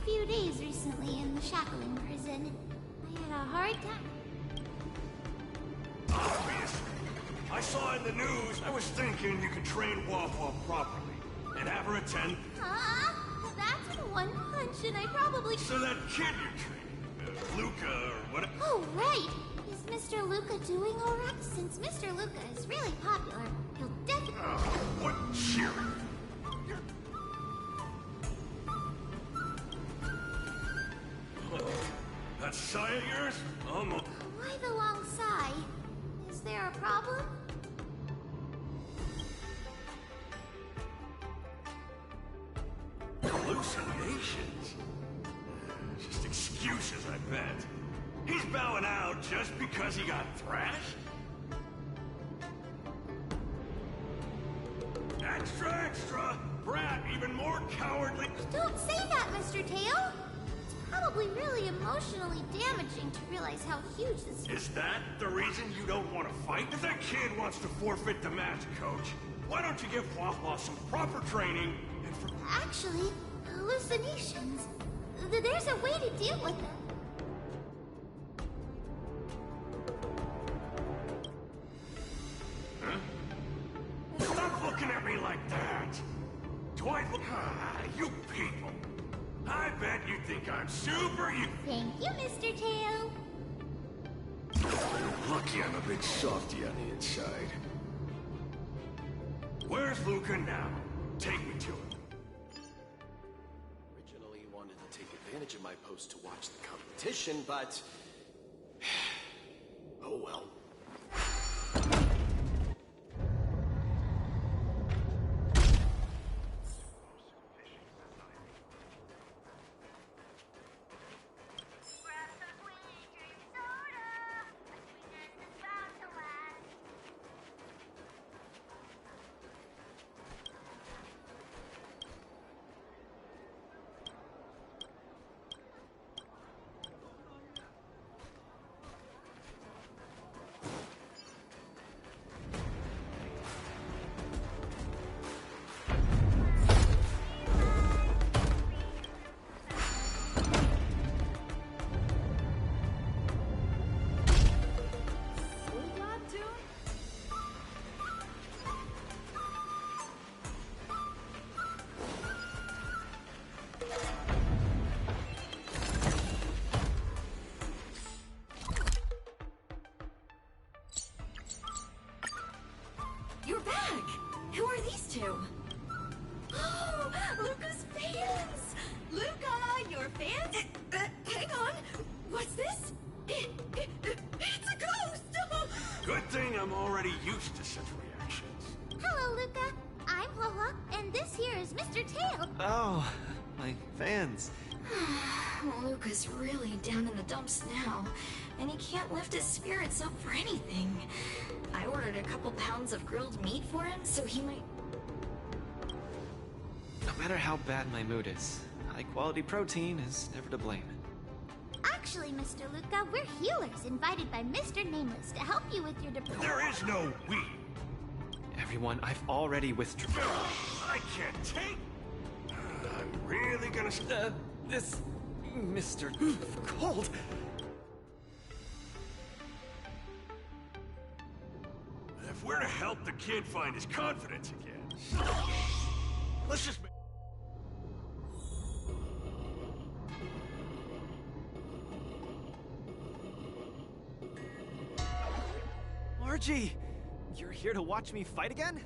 few days recently in the shackling prison. I had a hard time. Obviously. I saw in the news. I was thinking you could train Wawa properly and have her attend. That's in one punch, and I probably. So that kid you're training, Luca or what? Oh, right. Is Mr. Luca doing all right? Since Mr. Luca is really popular, he'll definitely. What cheering? That sigh of yours? Almost. Why the long sigh? Is there a problem? Hallucinations? Just excuses, I bet. He's bowing out just because he got thrashed? Extra, extra! Brat, even more cowardly! Don't say that, Mr. Tail! It's probably really emotionally damaging to realize how huge this is. Is that the reason you don't want to fight? If that kid wants to forfeit the match, Coach, why don't you give Wawa some proper training and for... Actually, hallucinations. There's a way to deal with them. Stop looking at me like that! Do I look... you people! I bet you think I'm super... Thank you, Mr. Tail. Lucky I'm a bit softy on the inside. Where's Luca now? Take me to him. Originally wanted to take advantage of my post to watch the competition, but... oh well. You're back! Who are these two? Oh, Luca's fans! Luca, your fans? Hang on. What's this? It's a ghost! Good thing I'm already used to such reactions. Hello, Luca. I'm Wawa, and this here is Mr. Tail. Oh, my fans. Luca's really down in the dumps now, and he can't lift his spirits up for anything. I ordered a couple pounds of grilled meat for him, so he might... No matter how bad my mood is, high-quality protein is never to blame. Actually, Mr. Luca, we're healers invited by Mr. Nameless to help you with your depression. There is no we. Everyone, I've already withdrawn. I can't take... I'm really gonna... This... Mr. Cold... If we're to help the kid find his confidence again... Let's just... Margie! You're here to watch me fight again?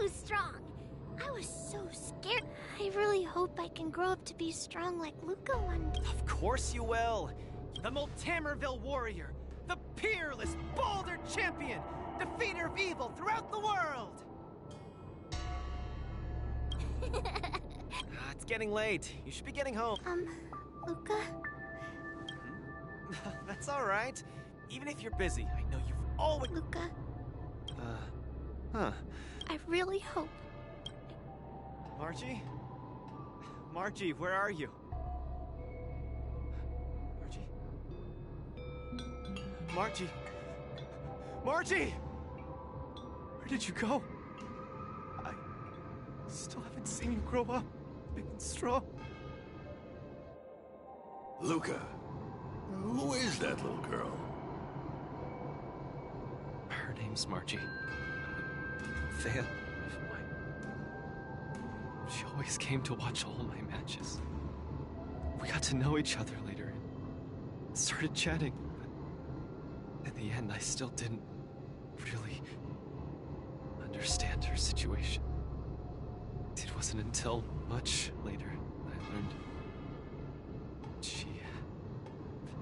too strong. I was so scared. I really hope I can grow up to be strong like Luca one day. Of course you will! The Multamerville warrior! The peerless Boulder champion! Defeater of evil throughout the world! It's getting late. You should be getting home. Luca? That's alright. Even if you're busy, I know you've always... Luca, Huh. I really hope. Margie? Margie, where are you? Margie? Margie? Margie! Where did you go? I still haven't seen you grow up big and strong. Luca, who is that little girl? Her name's Margie. A fan of mine. She always came to watch all my matches. We got to know each other later and started chatting, but in the end, I still didn't really understand her situation. It wasn't until much later I learned she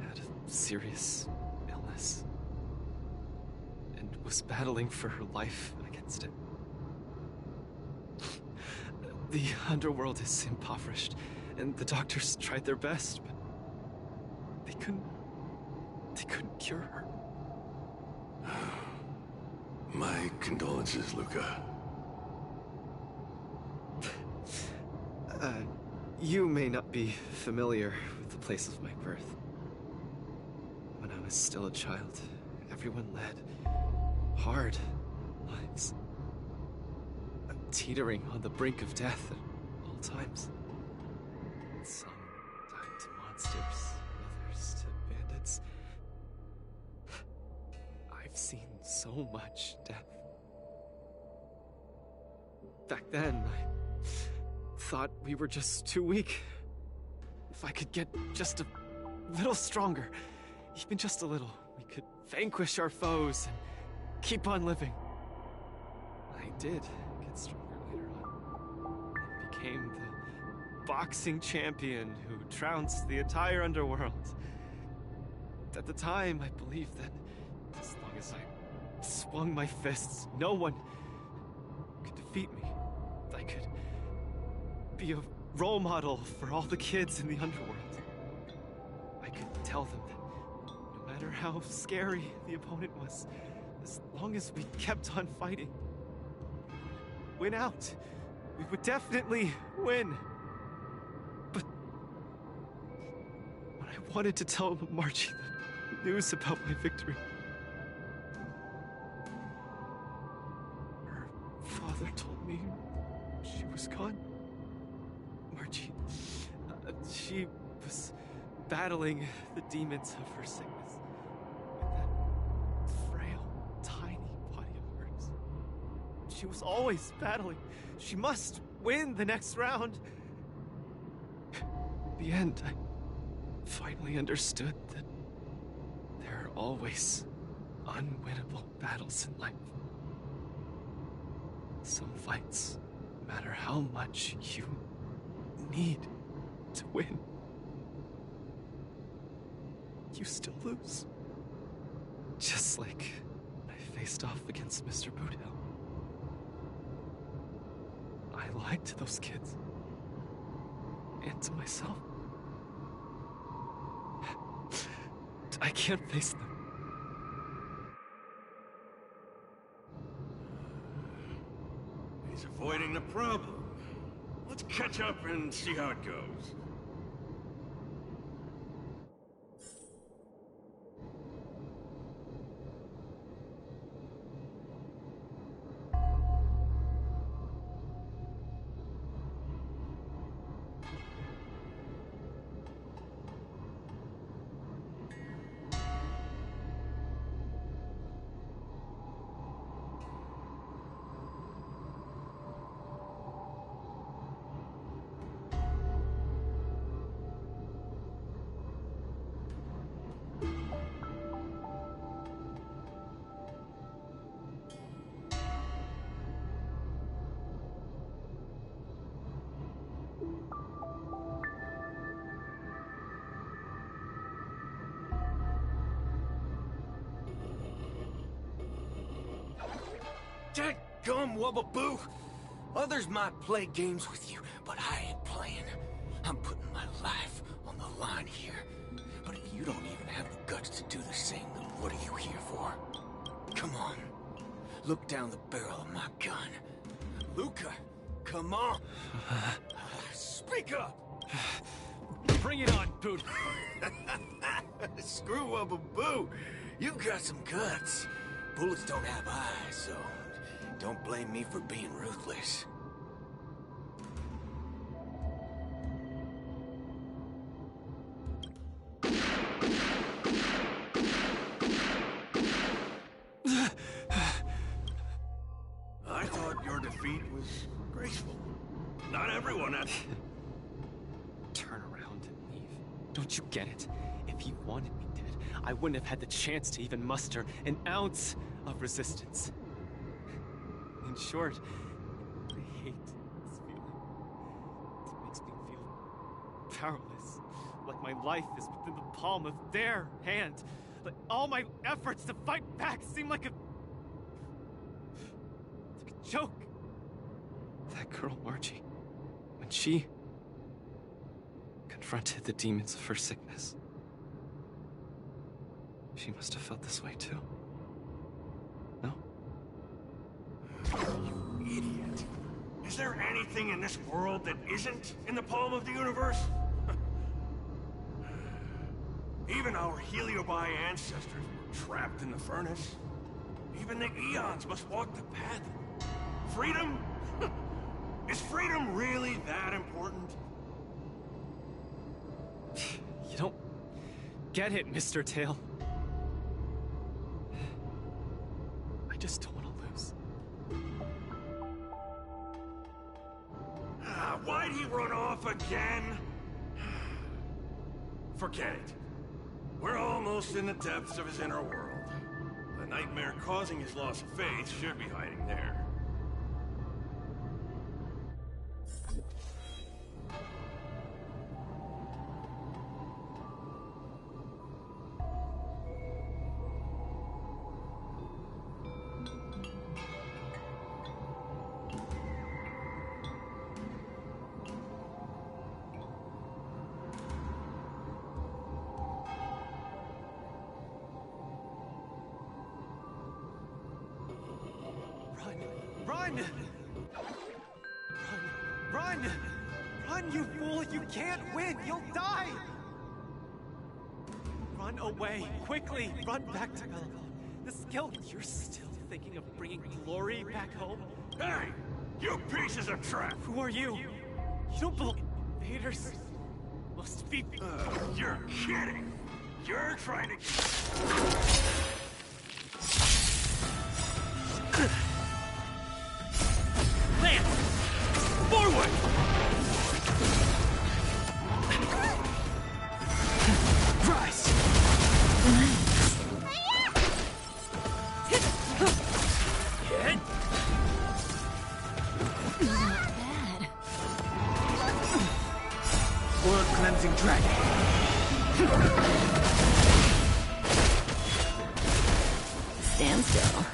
had a serious illness and was battling for her life against it. The underworld is impoverished, and the doctors tried their best, but they couldn't cure her. My condolences, Luca. You may not be familiar with the place of my birth. When I was still a child, everyone led hard lives. Teetering on the brink of death at all times. Some died to monsters, others to bandits. I've seen so much death. Back then, I thought we were just too weak. If I could get just a little stronger, even just a little, we could vanquish our foes and keep on living. I did get stronger later on, and became the boxing champion who trounced the entire underworld. At the time, I believed that as long as I swung my fists, no one could defeat me. I could be a role model for all the kids in the underworld. I could tell them that no matter how scary the opponent was, as long as we kept on fighting, we would win out. We would definitely win. But when I wanted to tell Margie the news about my victory, her father told me she was gone. Margie, she was battling the demons of her sickness with that frail, tiny body of hers. She was always battling. She must win the next round. In the end, I finally understood that there are always unwinnable battles in life. Some fights, no matter how much you need to win, you still lose. Just like when I faced off against Mr. Boudel. I lied to those kids. And to myself. I can't face them. He's avoiding the problem. Let's catch up and see how it goes. scum, Wubbaboo. Others might play games with you, but I ain't playing. I'm putting my life on the line here. But if you don't even have the guts to do the same, then what are you here for? Come on. Look down the barrel of my gun. Luca, come on. Speak up! Bring it on, Boot. Screw Wubbaboo. You've got some guts. Bullets don't have eyes, so don't blame me for being ruthless. I thought your defeat was graceful. Not everyone had... Turn around and leave. Don't you get it? If he wanted me dead, I wouldn't have had the chance to even muster an ounce of resistance. In short, I hate this feeling. It makes me feel powerless. Like my life is within the palm of their hand. Like all my efforts to fight back seem like a joke. That girl, Margie, when she confronted the demons of her sickness, she must have felt this way too. No? You idiot. Is there anything in this world that isn't in the palm of the universe? Even our Heliobi ancestors were trapped in the furnace. Even the eons must walk the path. Freedom? Is freedom really that important? You don't get it, Mr. Tail. I just don't want to lose. Why'd he run off again? Forget it. We're almost in the depths of his inner world. The nightmare causing his loss of faith should be hiding there. Run! Run! Run, you fool! You can't win! You'll die! Run away, quickly! Run back to Belleville. The skill... You're still thinking of bringing glory back home? Hey! You pieces of trash! Who are you? You don't belong... Invaders must be... You're kidding! You're trying to... Lance! Forward! Rise! Hit! Not bad. Blood cleansing dragon. Stand still.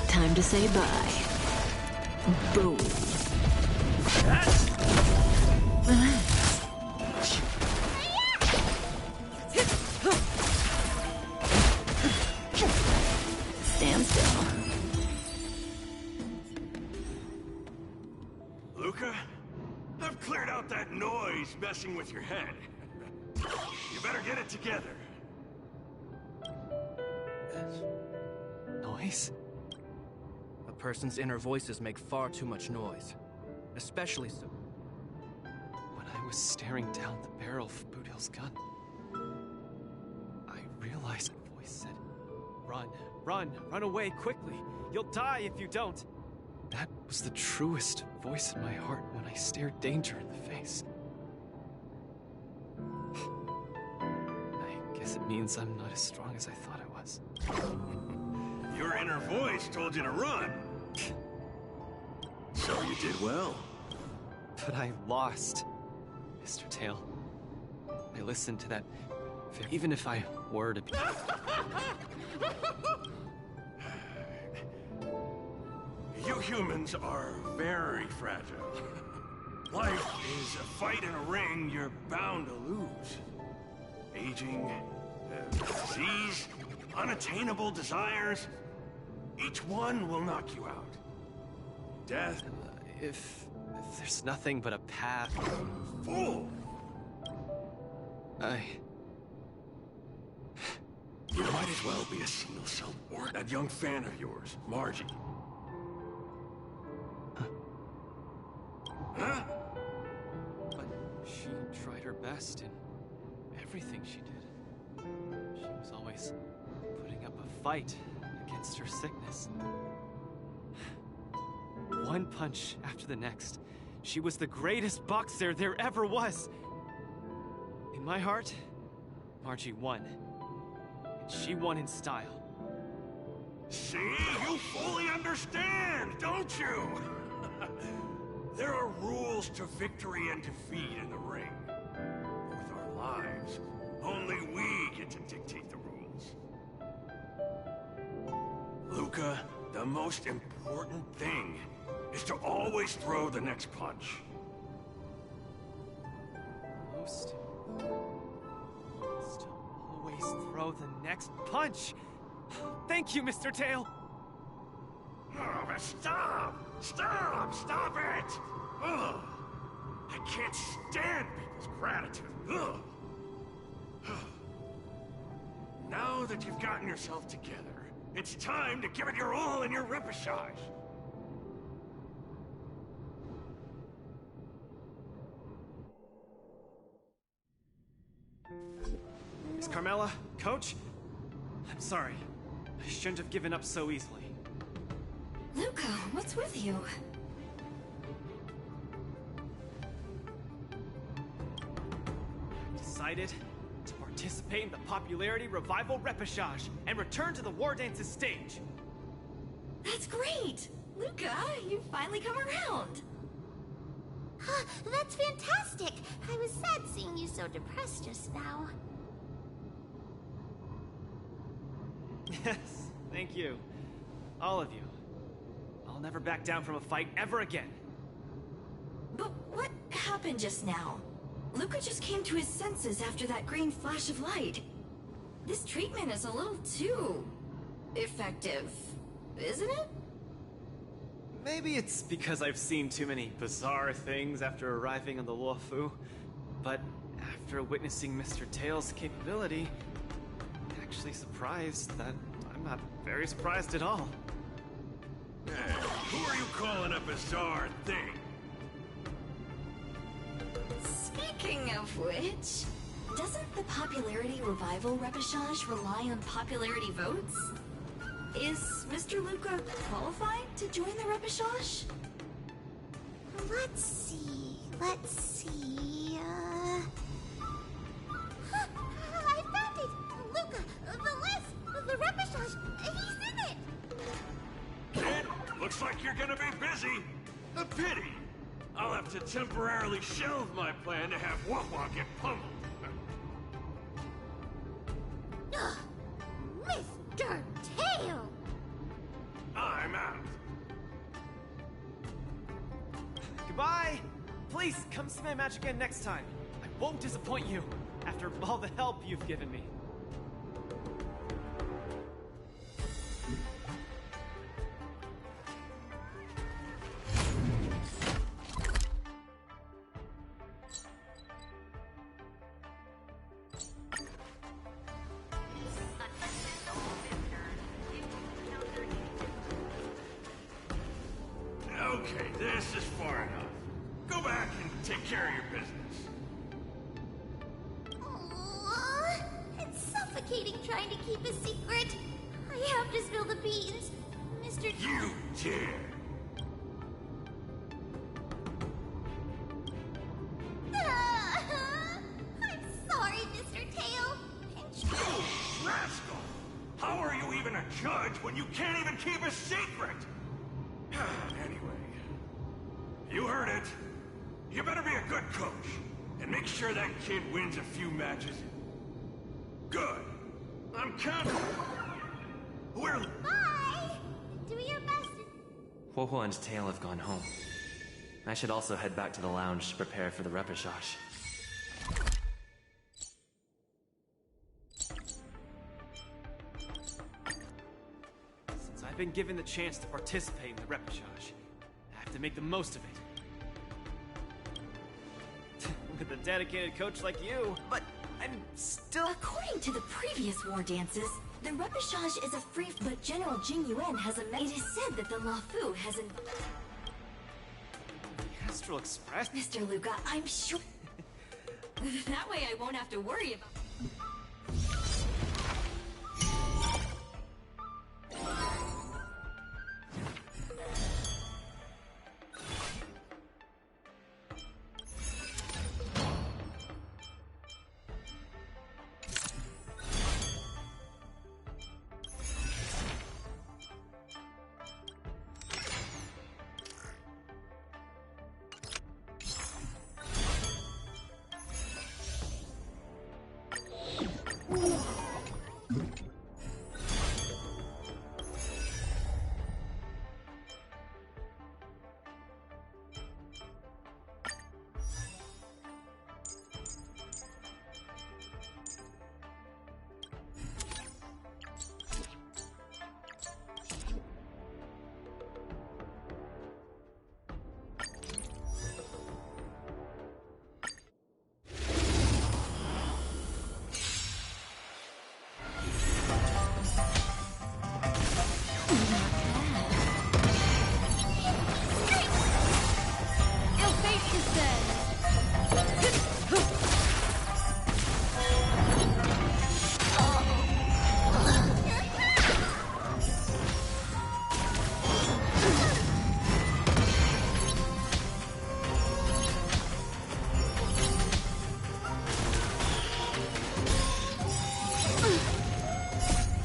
Time to say bye. Boom. Stand still. Luca, I've cleared out that noise messing with your head. You better get it together. Noise? A person's inner voices make far too much noise. Especially so. When I was staring down the barrel of Boodle's gun, I realized a voice said, "Run, run, run away quickly. You'll die if you don't." That was the truest voice in my heart when I stared danger in the face. I guess it means I'm not as strong as I thought I was. Your inner voice told you to run. So you did well. But I lost, Mr. Tail. I listened to that. Even if I were to be... You humans are very fragile. Life is a fight in a ring you're bound to lose. Aging, disease, unattainable desires. Each one will knock you out. Death. If there's nothing but a path... Fool! You might as well be a single cell or that young fan of yours, Margie. Huh? But she tried her best in everything she did. She was always putting up a fight against her sickness. One punch after the next. She was the greatest boxer there ever was. In my heart, Margie won. And she won in style. See? You fully understand, don't you? There are rules to victory and defeat in the ring. With our lives, only we get to dictate the rules. Luca, the most important thing is to always throw the next punch. Most to always throw the next punch. Thank you, Mr. Tail. Oh, but stop! Stop! Stop it! Ugh. I can't stand people's gratitude. Ugh. Now that you've gotten yourself together, it's time to give it your all in your repechage. Miss Carmela, Coach, I'm sorry. I shouldn't have given up so easily. Luca, what's with you? I decided to participate in the popularity revival repechage and return to the War Dance's stage. That's great! Luca, you've finally come around. That's fantastic! I was sad seeing you so depressed just now. Yes, thank you. All of you. I'll never back down from a fight ever again. But what happened just now? Luca just came to his senses after that green flash of light. This treatment is a little too... effective, isn't it? Maybe it's because I've seen too many bizarre things after arriving on the Luofu, but after witnessing Mr. Tail's capability, I'm actually surprised that I'm not very surprised at all. Who are you calling a bizarre thing? Speaking of which, doesn't the popularity revival repechage rely on popularity votes? Is Mr. Luca qualified to join the repechage? Let's see. I found it! Luca, the list! The repechage! He's in it! Kid, looks like you're gonna be busy. A pity. I'll have to temporarily shelve my plan to have Wawa get pummeled. Mr. Tail! I'm out. Goodbye! Please, come see my match again next time. I won't disappoint you, after all the help you've given me. Okay, this is far enough. Go back and take care of your business. Aww, it's suffocating trying to keep a secret. I have to spill the beans. Mr. You dare! I'm sorry, Mr. Tail. You rascal! How are you even a judge when you can't even keep a secret? Anyway, you heard it. You better be a good coach and make sure that kid wins a few matches. Good. I'm counting. We're... Bye! Do your best. Huo and Tail have gone home. I should also head back to the lounge to prepare for the repechage. Since I've been given the chance to participate in the repechage, I have to make the most of it. With a dedicated coach like you. But I'm still... According to the previous war dances, the repechage is a free... But General Jing Yuan has a... It is said that the Lafu has an... The Astral Express? Mr. Luca, I'm sure... That way I won't have to worry about...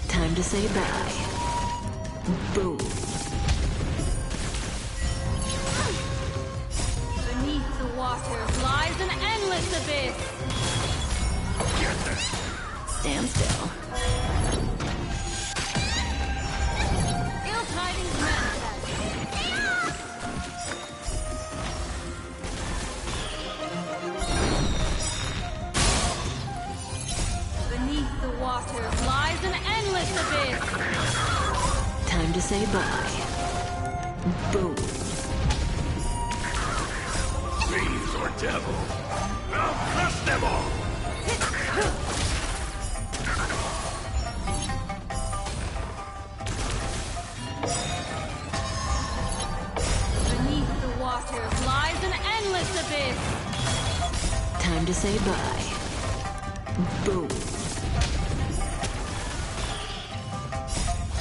Time to say bye. Boom. Beneath the water lies an endless abyss. Stand still. Ill tidings manifest. Beneath the water lies an endless abyss. Time to say bye. Boom. Fiends or devil, I'll crush them all! Beneath the water lies an endless abyss. Time to say bye. Boom.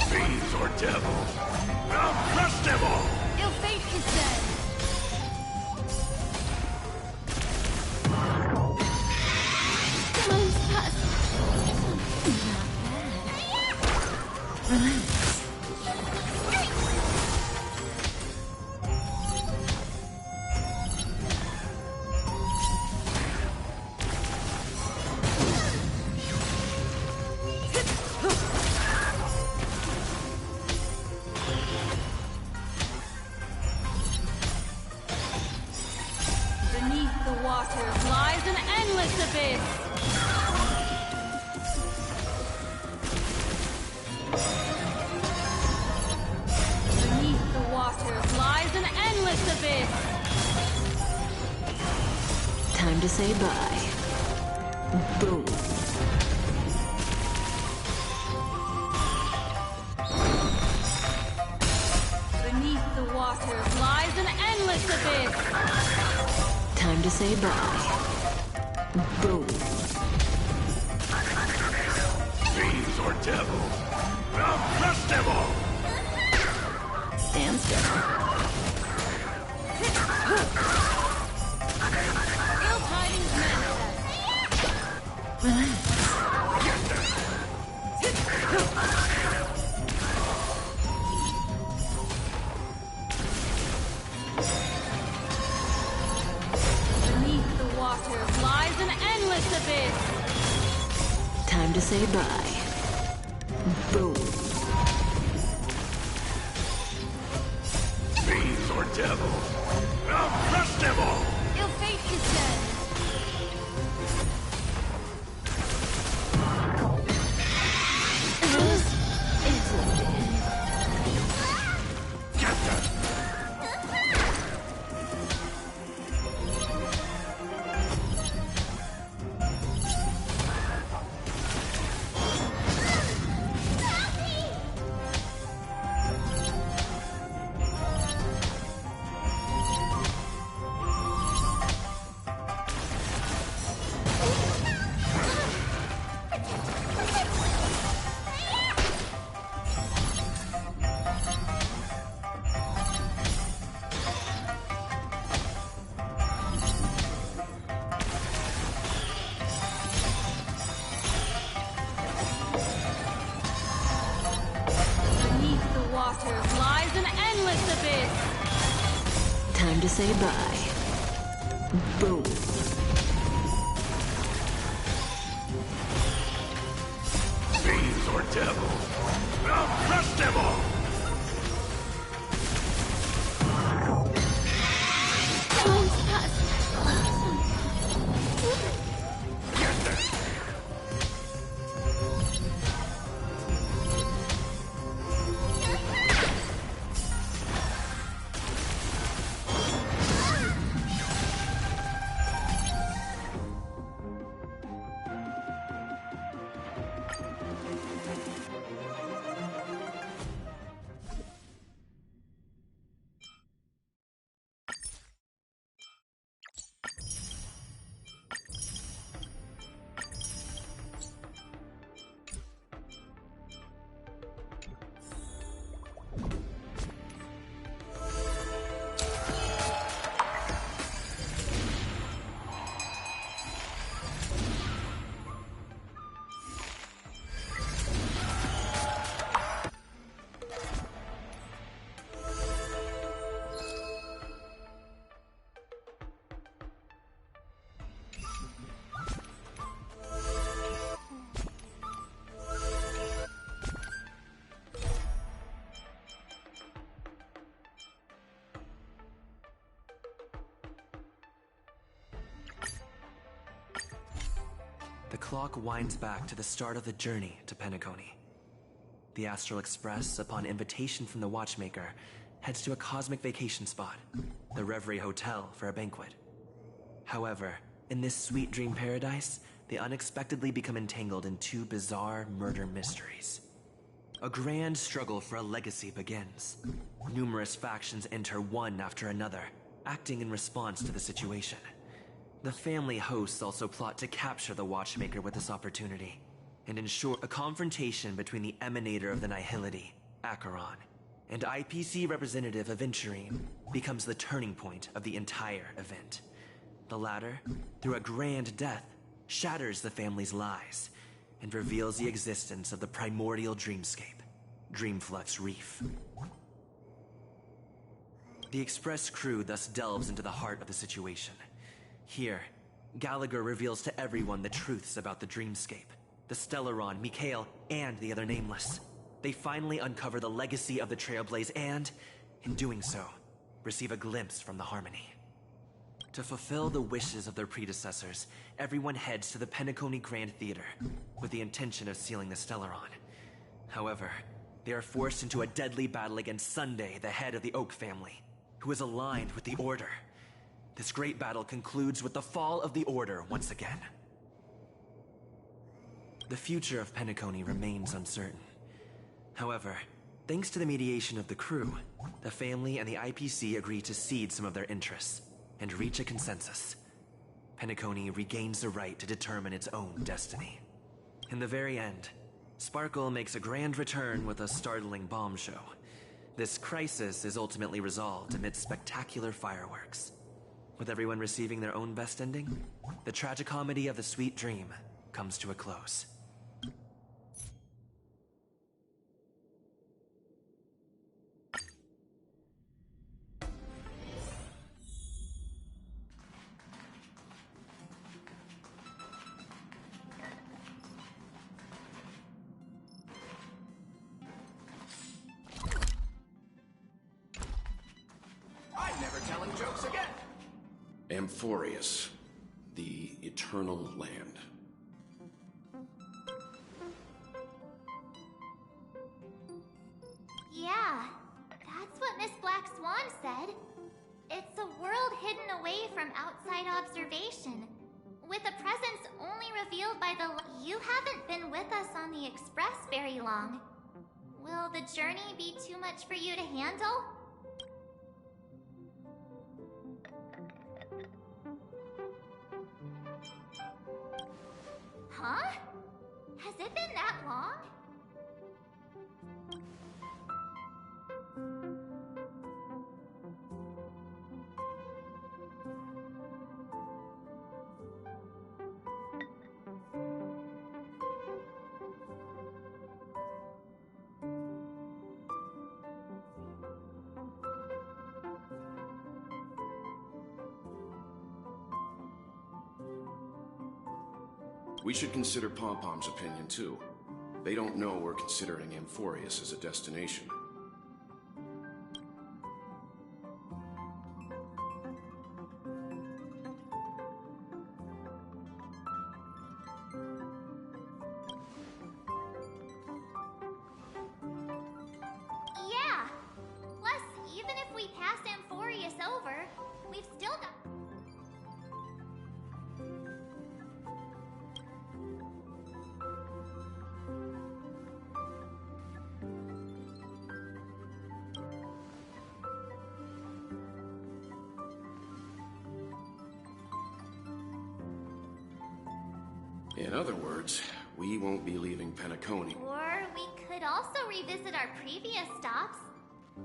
Fiends or devil, I'll crush them all! Ill fate is dead. Time's passed. Relax. Beneath the water lies an endless abyss. Beneath the water lies an endless abyss. Time to say bye. Boom. Beneath the water lies an endless abyss. Time to say bye. Boom. Fiends or devil, I'll crush them all! Stand still. Ill tidings manifest. Relax. Beneath the water lies an endless abyss. Time to say bye. Boom. devil! I'll crush them all! Ill fate is dead. Lies an endless abyss. Time to say bye. Boom. Fiends or devil, I'll crush them all! The clock winds back to the start of the journey to Penacony. The Astral Express, upon invitation from the Watchmaker, heads to a cosmic vacation spot, the Reverie Hotel, for a banquet. However, in this sweet dream paradise, they unexpectedly become entangled in two bizarre murder mysteries. A grand struggle for a legacy begins. Numerous factions enter one after another, acting in response to the situation. The family hosts also plot to capture the Watchmaker with this opportunity, and ensure a confrontation between the emanator of the Nihility, Acheron, and IPC representative Aventurine becomes the turning point of the entire event. The latter, through a grand death, shatters the family's lies, and reveals the existence of the primordial dreamscape, Dreamflux Reef. The Express crew thus delves into the heart of the situation. Here, Gallagher reveals to everyone the truths about the dreamscape, the Stellaron, Mikhail, and the other Nameless. They finally uncover the legacy of the Trailblaze and, in doing so, receive a glimpse from the Harmony. To fulfill the wishes of their predecessors, everyone heads to the Penacony Grand Theater, with the intention of sealing the Stellaron. However, they are forced into a deadly battle against Sunday, the head of the Oak family, who is aligned with the Order. This great battle concludes with the fall of the Order once again. The future of Penacony remains uncertain. However, thanks to the mediation of the crew, the family and the IPC agree to cede some of their interests and reach a consensus. Penacony regains the right to determine its own destiny. In the very end, Sparkle makes a grand return with a startling bomb show. This crisis is ultimately resolved amidst spectacular fireworks. With everyone receiving their own best ending, the tragicomedy of the sweet dream comes to a close. Amphorius, the Eternal Land. Yeah, that's what Miss Black Swan said. It's a world hidden away from outside observation, with a presence only revealed by the... You haven't been with us on the Express very long. Will the journey be too much for you to handle? Huh? Has it been that long? We should consider Pom-Pom's opinion, too. They don't know we're considering Amphorius as a destination. Yeah! Plus, even if we pass Amphorius over, we've still got... In other words, we won't be leaving Penacony. Or we could also revisit our previous stops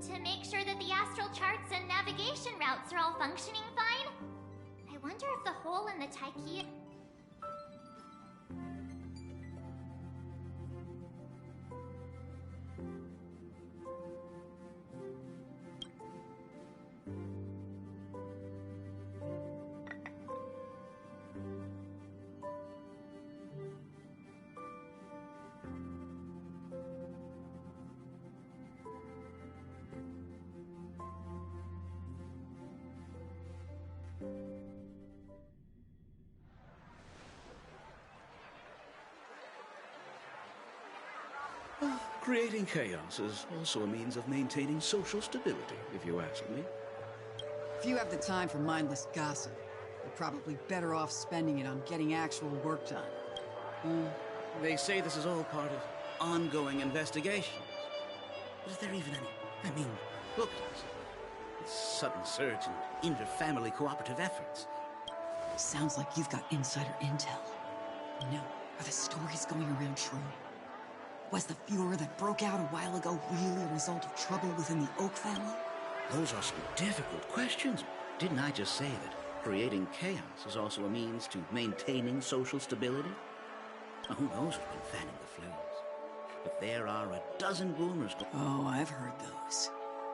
to make sure that the astral charts and navigation routes are all functioning fine. I wonder if the hole in the Taiki... Creating chaos is also a means of maintaining social stability, if you ask me. If you have the time for mindless gossip, you're probably better off spending it on getting actual work done. They say this is all part of ongoing investigations. But is there even any? I mean, look at this. This sudden surge in inter-family cooperative efforts. Sounds like you've got insider intel. No, are the stories going around true? Was the furor that broke out a while ago really a result of trouble within the Oak family? Those are some difficult questions. Didn't I just say that creating chaos is also a means to maintaining social stability? Who knows who's been fanning the flames? But there are a dozen rumors. Oh, I've heard those.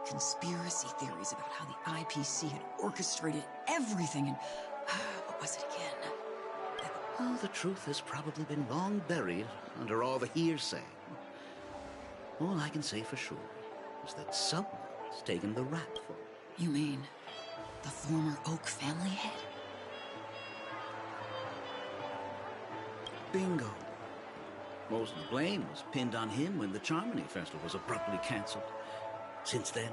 Conspiracy theories about how the IPC had orchestrated everything and... what was it again? Well, the truth has probably been long buried under all the hearsay. All I can say for sure is that someone's taken the rap for it. You mean the former Oak family head? Bingo. Most of the blame was pinned on him when the Charmony Festival was abruptly cancelled. Since then,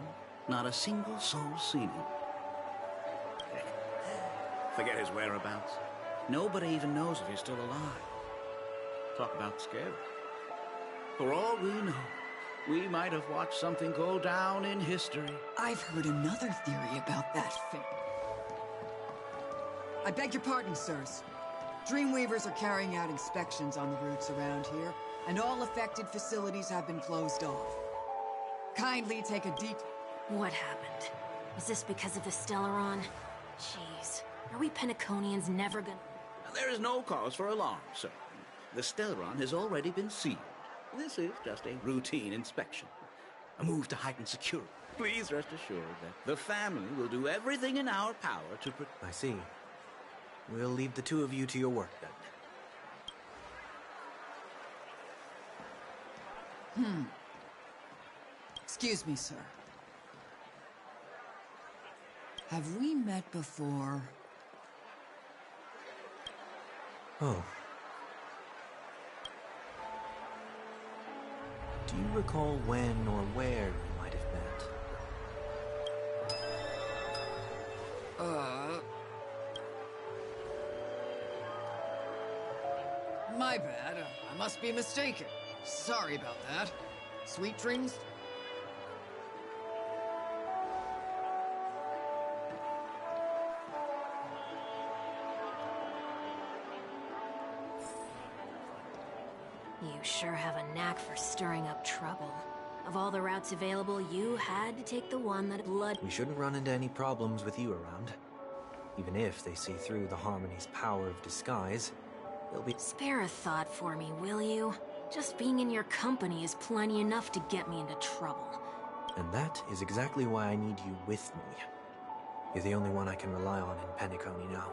not a single soul's seen him. Forget his whereabouts. Nobody even knows if he's still alive. Talk about scary. For all we know, we might have watched something go down in history. I've heard another theory about that thing. I beg your pardon, sirs. Dreamweavers are carrying out inspections on the routes around here, and all affected facilities have been closed off. Kindly take a deep... What happened? Was this because of the Stellaron? Jeez, are we Penaconians never gonna... There is no cause for alarm, sir. The Stellaron has already been sealed. This is just a routine inspection. A move to heighten security. Please rest assured that the family will do everything in our power to I see. We'll leave the two of you to your work, then. Excuse me, sir. Have we met before? Oh. Do you recall when or where we might have met? My bad. I must be mistaken. Sorry about that. Sweet dreams? You sure have a knack for stirring up trouble. Of all the routes available, you had to take the one that blood... We shouldn't run into any problems with you around. Even if they see through the Harmony's power of disguise, they'll be... Spare a thought for me, will you? Just being in your company is plenty enough to get me into trouble. And that is exactly why I need you with me. You're the only one I can rely on in Penacony now.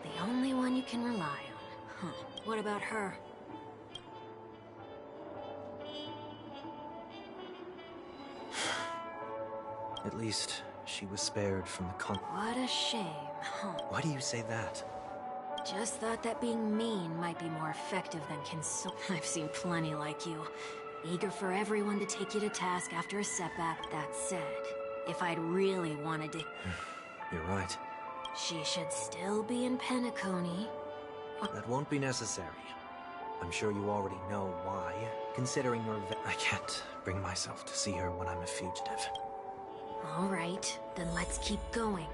The only one you can rely on. Huh. What about her? At least, she was spared from the What a shame, huh? Why do you say that? Just thought that being mean might be more effective than console. I've seen plenty like you. Eager for everyone to take you to task after a setback. That said, if I'd really wanted to... You're right. She should still be in Penacony. That won't be necessary. I'm sure you already know why, considering your I can't bring myself to see her when I'm a fugitive. All right, then let's keep going.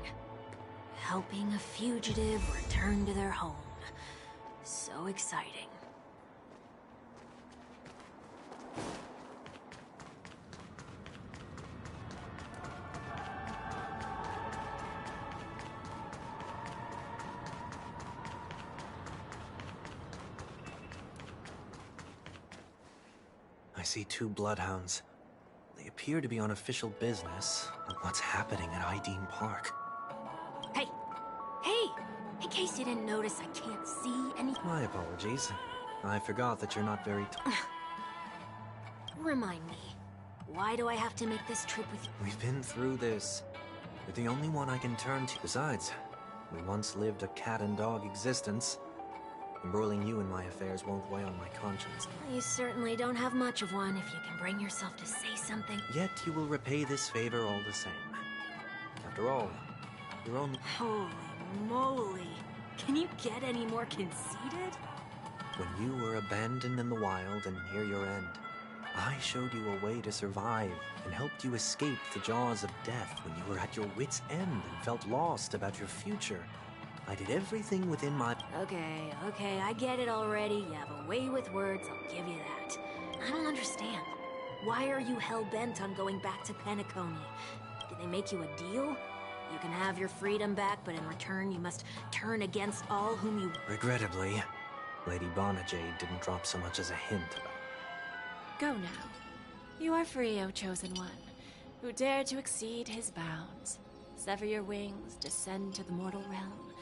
Helping a fugitive return to their home. So exciting. I see 2 bloodhounds. They appear to be on official business. What's happening at Ideen Park? Hey! Hey! In case you didn't notice, I can't see any... My apologies. I forgot that you're not very... Remind me, why do I have to make this trip with you? We've been through this. You're the only one I can turn to. Besides, we once lived a cat-and-dog existence. Embroiling you in my affairs won't weigh on my conscience. You certainly don't have much of one if you can bring yourself to say something. Yet you will repay this favor all the same. After all, you're only... Holy moly. Can you get any more conceited? When you were abandoned in the wild and near your end, I showed you a way to survive and helped you escape the jaws of death when you were at your wit's end and felt lost about your future. I did everything within my... Okay, I get it already. You have a way with words, I'll give you that. I don't understand. Why are you hell-bent on going back to Penacony? Did they make you a deal? You can have your freedom back, but in return you must turn against all whom you... Regrettably, Lady Bonajade didn't drop so much as a hint about... Go now. You are free, O Chosen One, who dare to exceed his bounds. Sever your wings, descend to the mortal realm,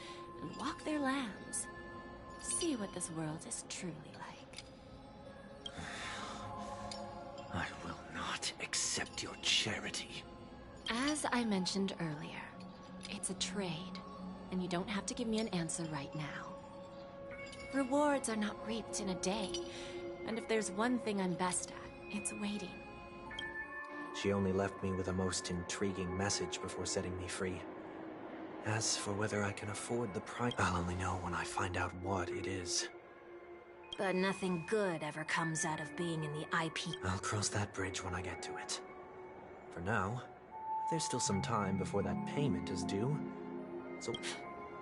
and walk their lands. See what this world is truly like. I will not accept your charity. As I mentioned earlier, it's a trade, and you don't have to give me an answer right now. Rewards are not reaped in a day, and if there's one thing I'm best at, it's waiting. She only left me with a most intriguing message before setting me free. As for whether I can afford the price, I'll only know when I find out what it is. But nothing good ever comes out of being in the IP. I'll cross that bridge when I get to it. For now, there's still some time before that payment is due. So...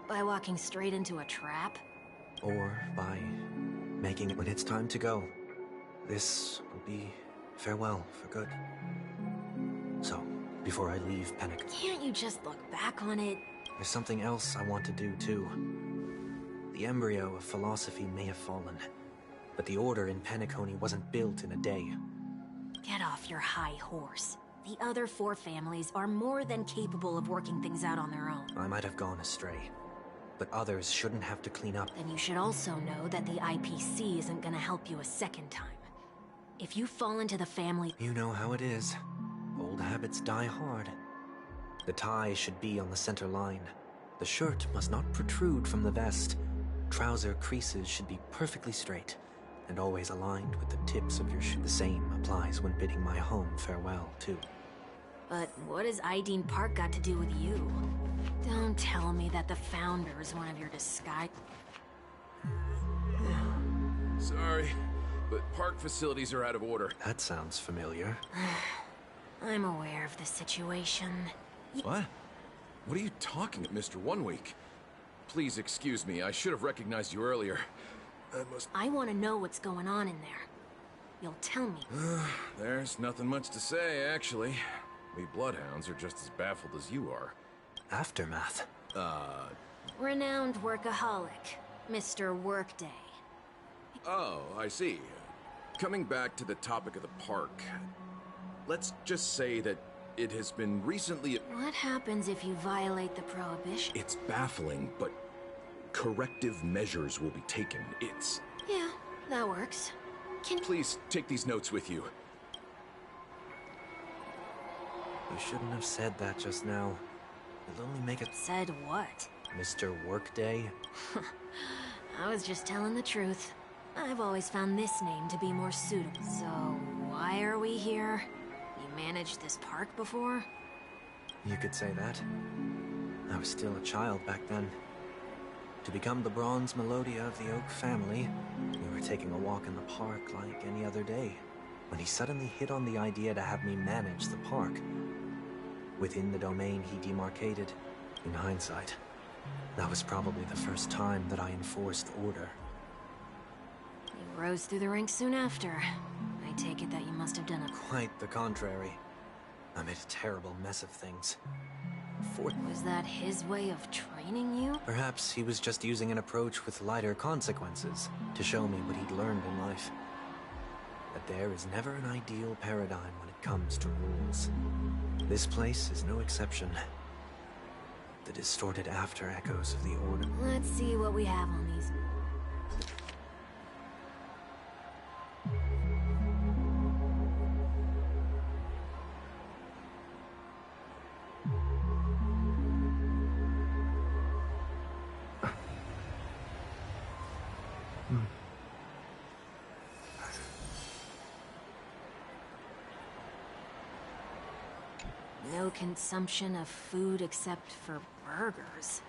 By walking straight into a trap? Or by making it when it's time to go. This will be farewell for good. So, before I leave Penacony... Can't you just look back on it? There's something else I want to do, too. The embryo of philosophy may have fallen, but the Order in Penacony wasn't built in a day. Get off your high horse. The other 4 families are more than capable of working things out on their own. I might have gone astray, but others shouldn't have to clean up. Then you should also know that the IPC isn't gonna help you a second time. If you fall into the family... You know how it is. Old habits die hard. The tie should be on the center line. The shirt must not protrude from the vest. Trouser creases should be perfectly straight, and always aligned with the tips of your shoe. The same applies when bidding my home farewell, too. But what has Ideen Park got to do with you? Don't tell me that the founder is one of your disguise... Sorry, but park facilities are out of order. That sounds familiar. I'm aware of the situation. What? What are you talking at, Mr. One Week? Please excuse me, I should have recognized you earlier. I want to know what's going on in there. You'll tell me. There's nothing much to say, actually. We bloodhounds are just as baffled as you are. Aftermath? Renowned workaholic, Mr. Workday. Oh, I see. Coming back to the topic of the park, let's just say that it has been recently... What happens if you violate the prohibition? It's baffling, but corrective measures will be taken. It's... Yeah, that works. Please take these notes with you. You shouldn't have said that just now. It'll only make it... Said what? Mr. Workday? I was just telling the truth. I've always found this name to be more suitable. So, why are we here? You managed this park before? You could say that. I was still a child back then. To become the bronze Melodia of the Oak family, we were taking a walk in the park like any other day, when he suddenly hit on the idea to have me manage the park. Within the domain he demarcated, in hindsight, that was probably the first time that I enforced order. You rose through the ranks soon after. I take it that you must have done a... Quite the contrary. I made a terrible mess of things. Was that his way of training you? Perhaps he was just using an approach with lighter consequences to show me what he'd learned in life. That there is never an ideal paradigm when it comes to rules. This place is no exception. The distorted after echoes of the order. Let's see what we have on these. No consumption of food except for burgers.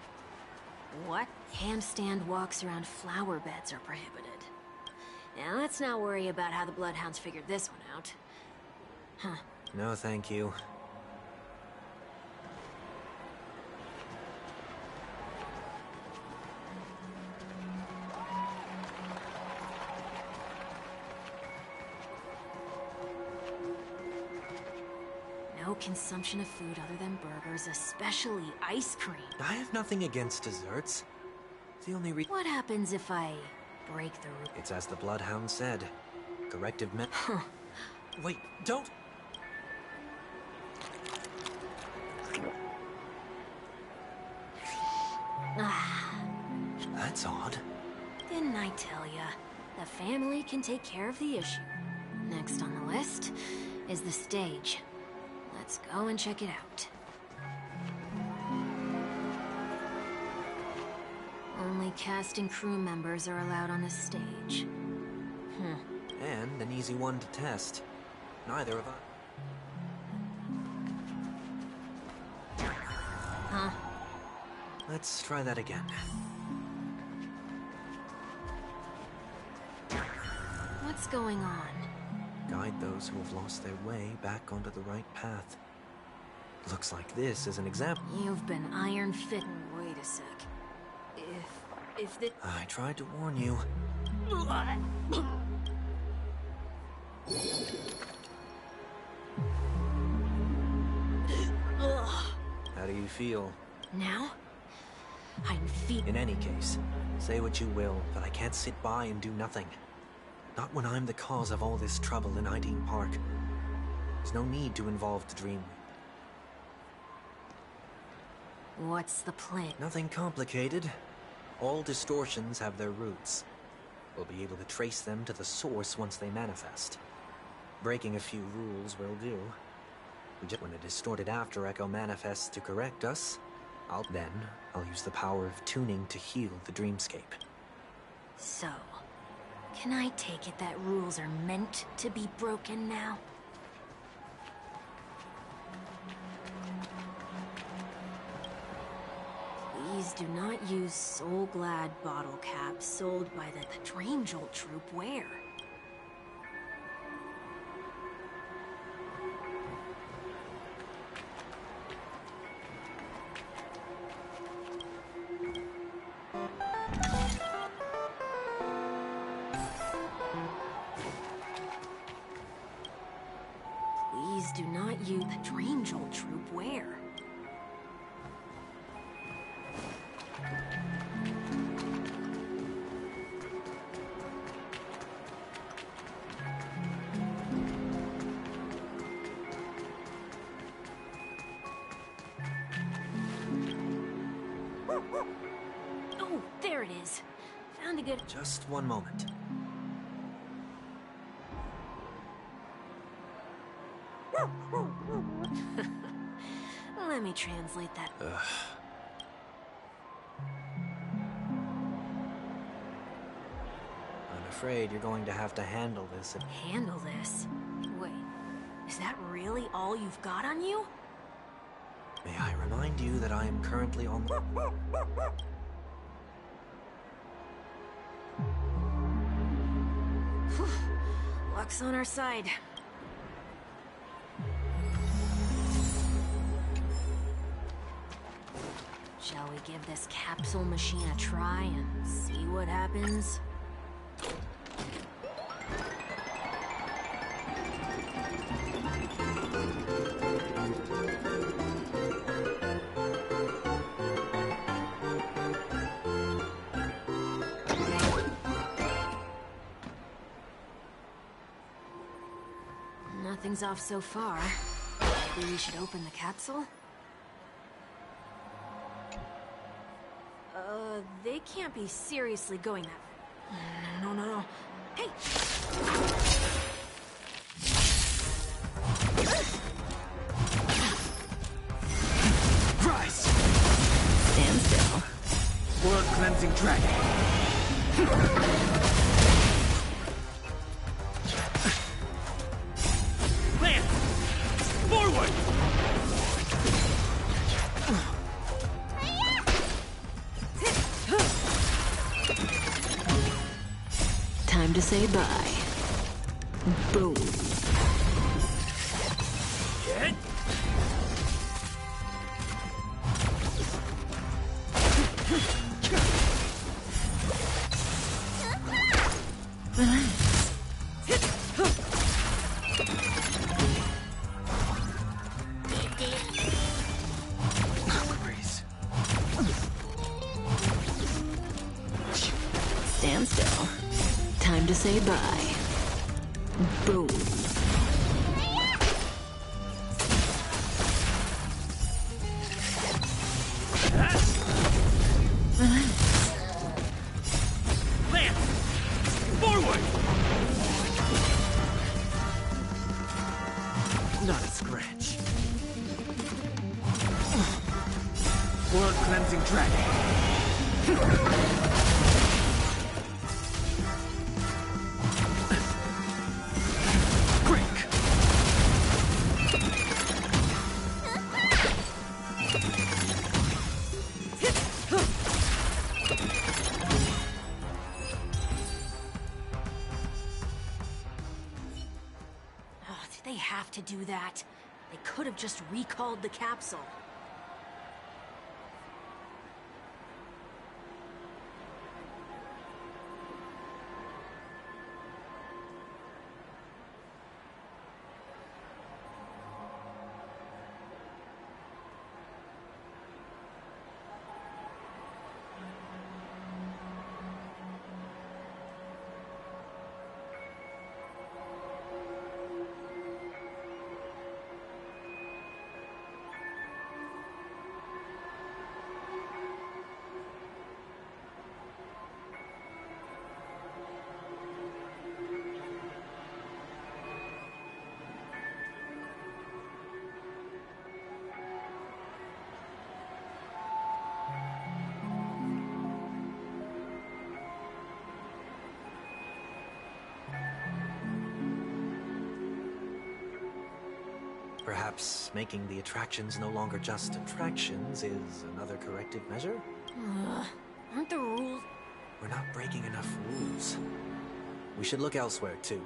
What? Handstand walks around flower beds are prohibited. Now let's not worry about how the Bloodhounds figured this one out. Huh. No, thank you. No consumption of food other than burgers, especially ice cream. I have nothing against desserts. The only What happens if I break the rule? It's as the Bloodhound said. Corrective me- Wait, don't- That's odd. Didn't I tell ya? The family can take care of the issue. Next on the list is the stage. Let's go and check it out. Only cast and crew members are allowed on the stage. And an easy one to test. Neither of us. Huh? Let's try that again. What's going on? Guide those who have lost their way back onto the right path. Looks like this is an example. You've been iron fit. Wait a sec. If the... I tried to warn you. How do you feel? Now? I'm In any case, say what you will, but I can't sit by and do nothing. Not when I'm the cause of all this trouble in Ideen Park. There's no need to involve the Dream. What's the plan? Nothing complicated. All distortions have their roots. We'll be able to trace them to the source once they manifest. Breaking a few rules will do. Just when a distorted after echo manifests to correct us, I'll use the power of tuning to heal the dreamscape. So, can I take it that rules are meant to be broken now? Please do not use Soul Glad bottle caps sold by the Dream Jolt troupe. Where? Please do not use the Dream Jolt troupe. Where? Oh, there it is. Found a good... Just one moment. Let me translate that. I'm afraid you're going to have to handle this. Handle this? Wait, is that really all you've got on you? May I remind you that I am currently on the... Whew. Luck's on our side. Shall we give this capsule machine a try and see what happens? Nothing's off so far. Maybe we should open the capsule? They can't be seriously going that... No. Hey! Rise! Stand still. World cleansing dragon. Lance! Forward! Time to say bye. Boom. Get! Stand still. Time to say bye. Boom. Lance! Forward! Not a scratch. World cleansing dragon. Did they have to do that? They could have just recalled the capsule. Perhaps making the attractions no longer just attractions is another corrective measure? Aren't the rules... We're not breaking enough rules. We should look elsewhere, too.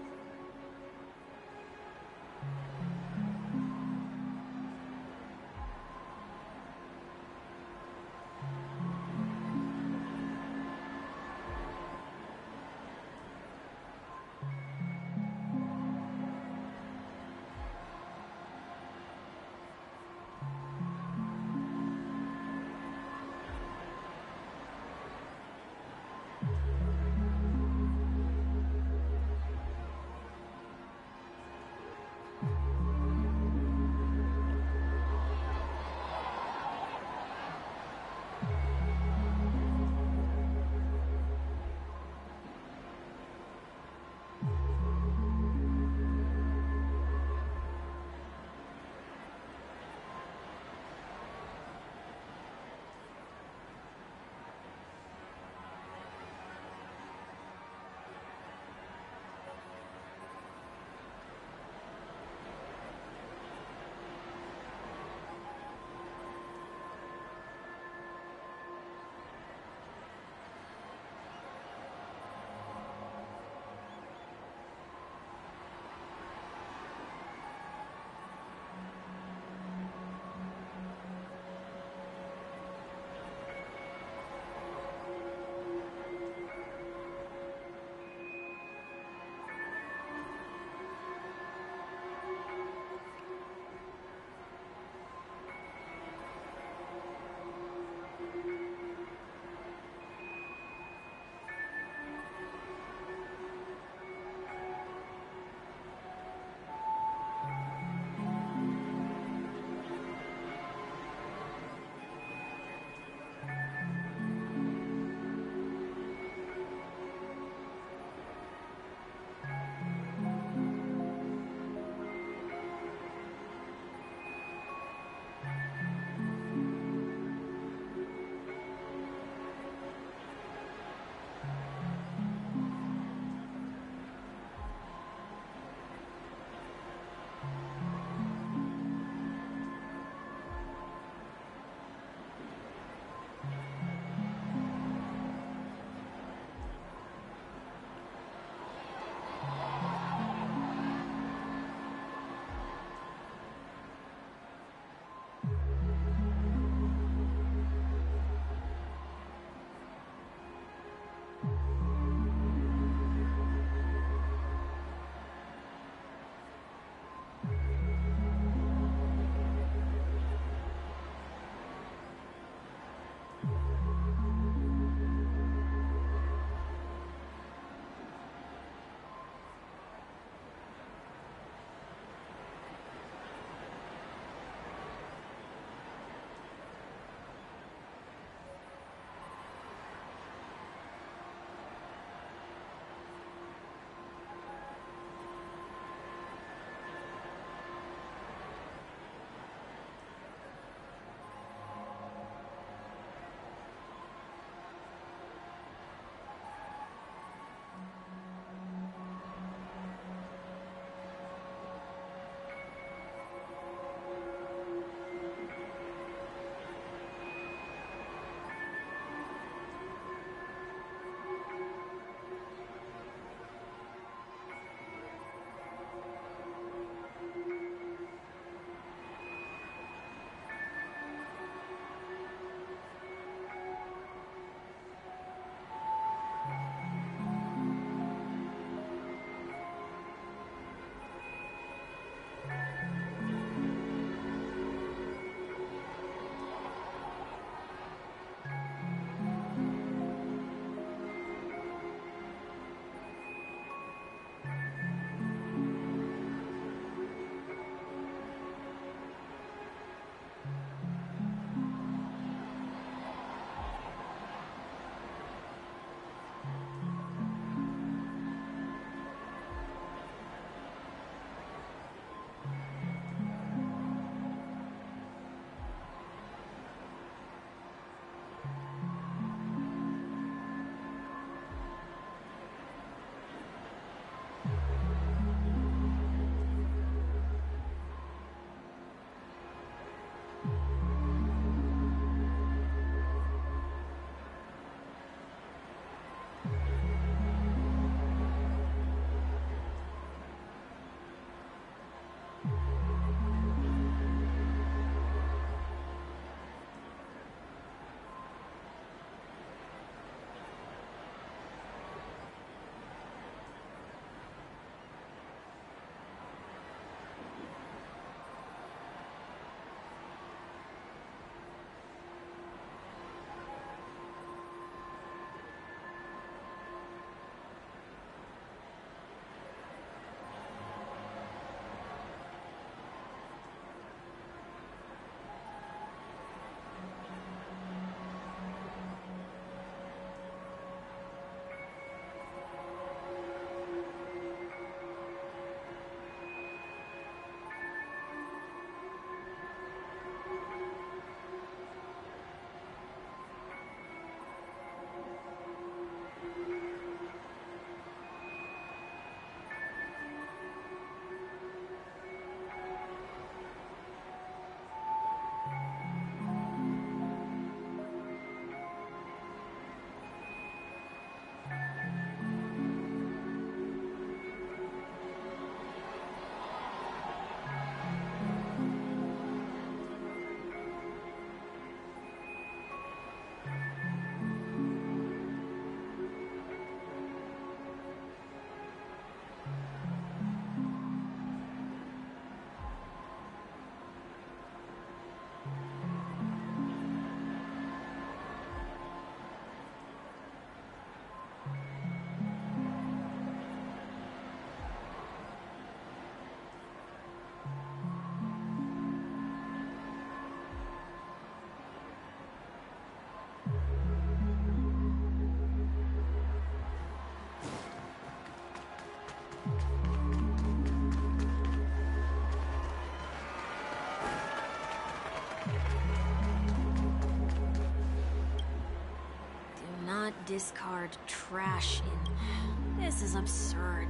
discard trash in... This is absurd.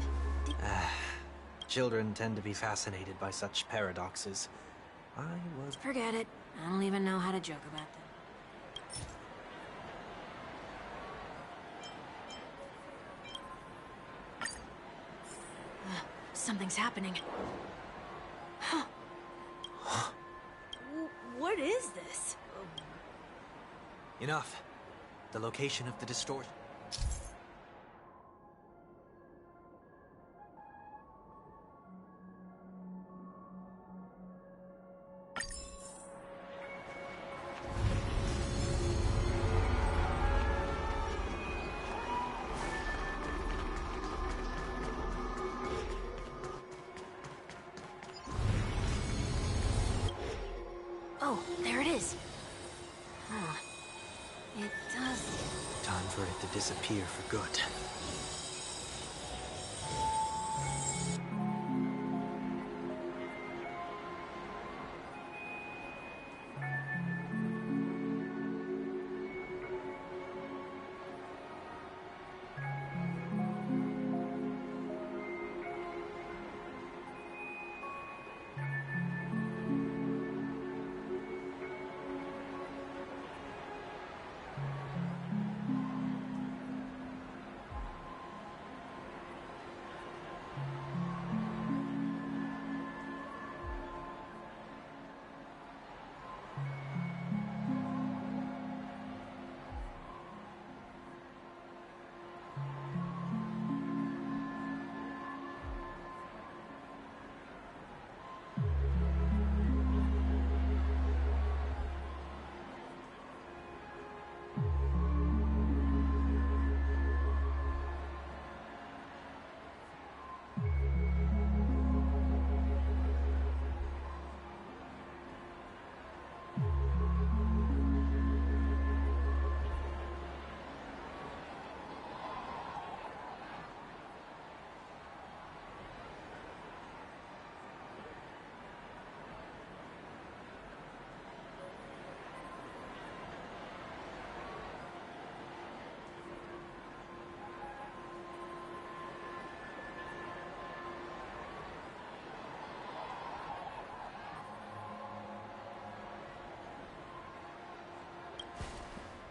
Children tend to be fascinated by such paradoxes. Forget it. I don't even know how to joke about them. Something's happening. Huh. What is this? Enough. The location of the distortion. Oh, there it is. Huh. It does... Time for it to disappear for good.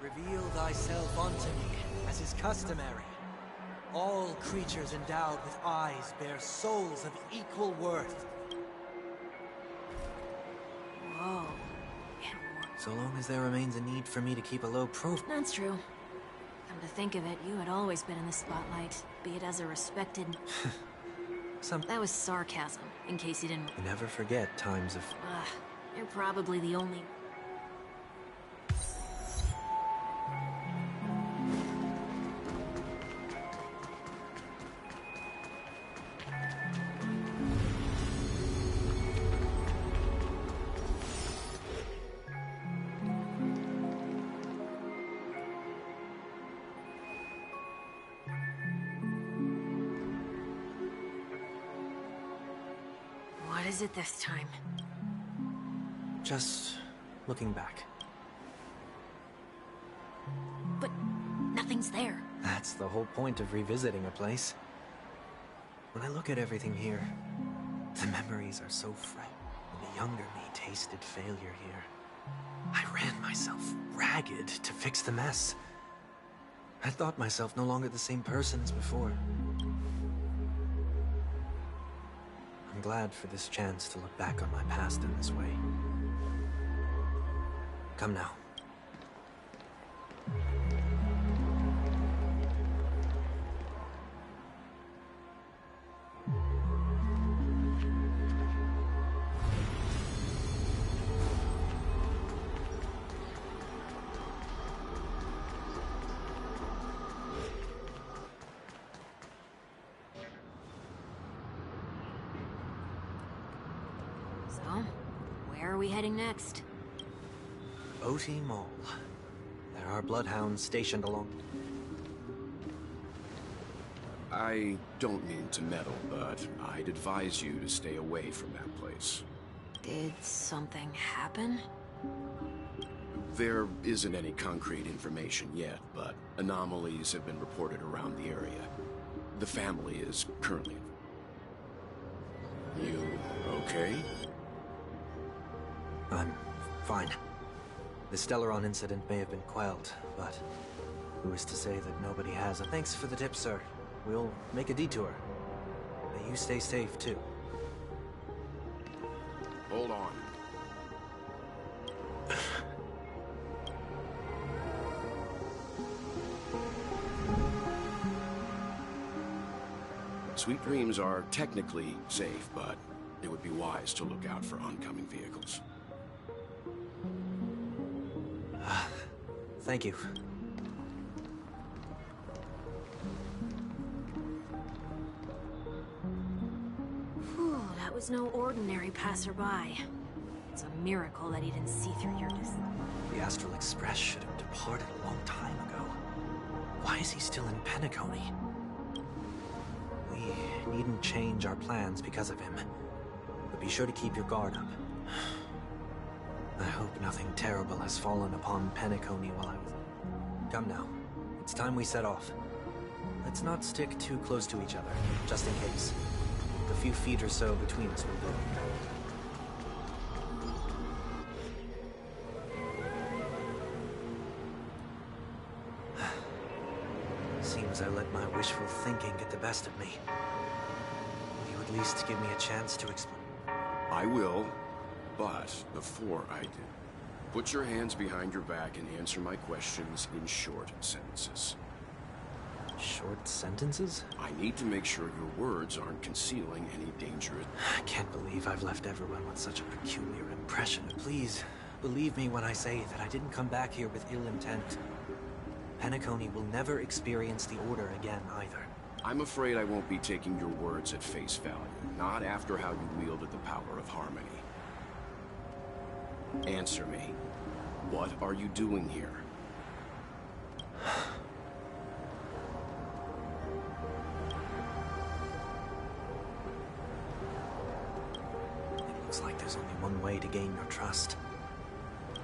Reveal thyself unto me, as is customary. All creatures endowed with eyes bear souls of equal worth. Whoa. So long as there remains a need for me to keep a low profile. That's true. Come to think of it, you had always been in the spotlight, be it as a respected... That was sarcasm, in case you didn't... You never forget times of... You're probably the only... What is it this time? Just looking back. But nothing's there. That's the whole point of revisiting a place. When I look at everything here, the memories are so fresh. When the younger me tasted failure here, I ran myself ragged to fix the mess. I thought myself no longer the same person as before. I'm glad for this chance to look back on my past in this way. Come now. So, where are we heading next? Oti Mall. There are bloodhounds stationed along... I don't mean to meddle, but I'd advise you to stay away from that place. Did something happen? There isn't any concrete information yet, but anomalies have been reported around the area. The family is currently... You okay? I'm fine. The Stellaron incident may have been quelled, but who is to say that nobody has? Thanks for the tip, sir. We'll make a detour. May you stay safe, too. Hold on. Sweet Dreams are technically safe, but it would be wise to look out for oncoming vehicles. Thank you. Whew, that was no ordinary passerby. It's a miracle that he didn't see through your The Astral Express should have departed a long time ago. Why is he still in Penacony? We needn't change our plans because of him. But be sure to keep your guard up. I hope nothing terrible has fallen upon Penacony while I was... Come now. It's time we set off. Let's not stick too close to each other, just in case. The few feet or so between us will do. Seems I let my wishful thinking get the best of me. Will you at least give me a chance to explain? I will, but before I do, put your hands behind your back and answer my questions in short sentences. Short sentences? I need to make sure your words aren't concealing any dangerous... I can't believe I've left everyone with such a peculiar impression. Please, believe me when I say that I didn't come back here with ill intent. Penacony will never experience the Order again, either. I'm afraid I won't be taking your words at face value, not after how you wielded the power of harmony. Answer me. What are you doing here? It looks like there's only one way to gain your trust.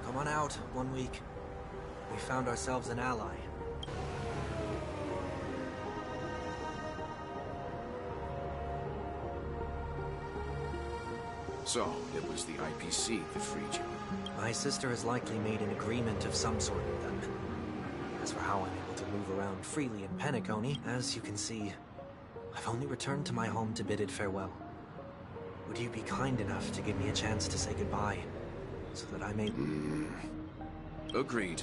Come on out, 1 week. We found ourselves an ally. So, it was the IPC that freed you. My sister has likely made an agreement of some sort with them. As for how I'm able to move around freely in Penacony, as you can see, I've only returned to my home to bid it farewell. Would you be kind enough to give me a chance to say goodbye, so that I may... Agreed.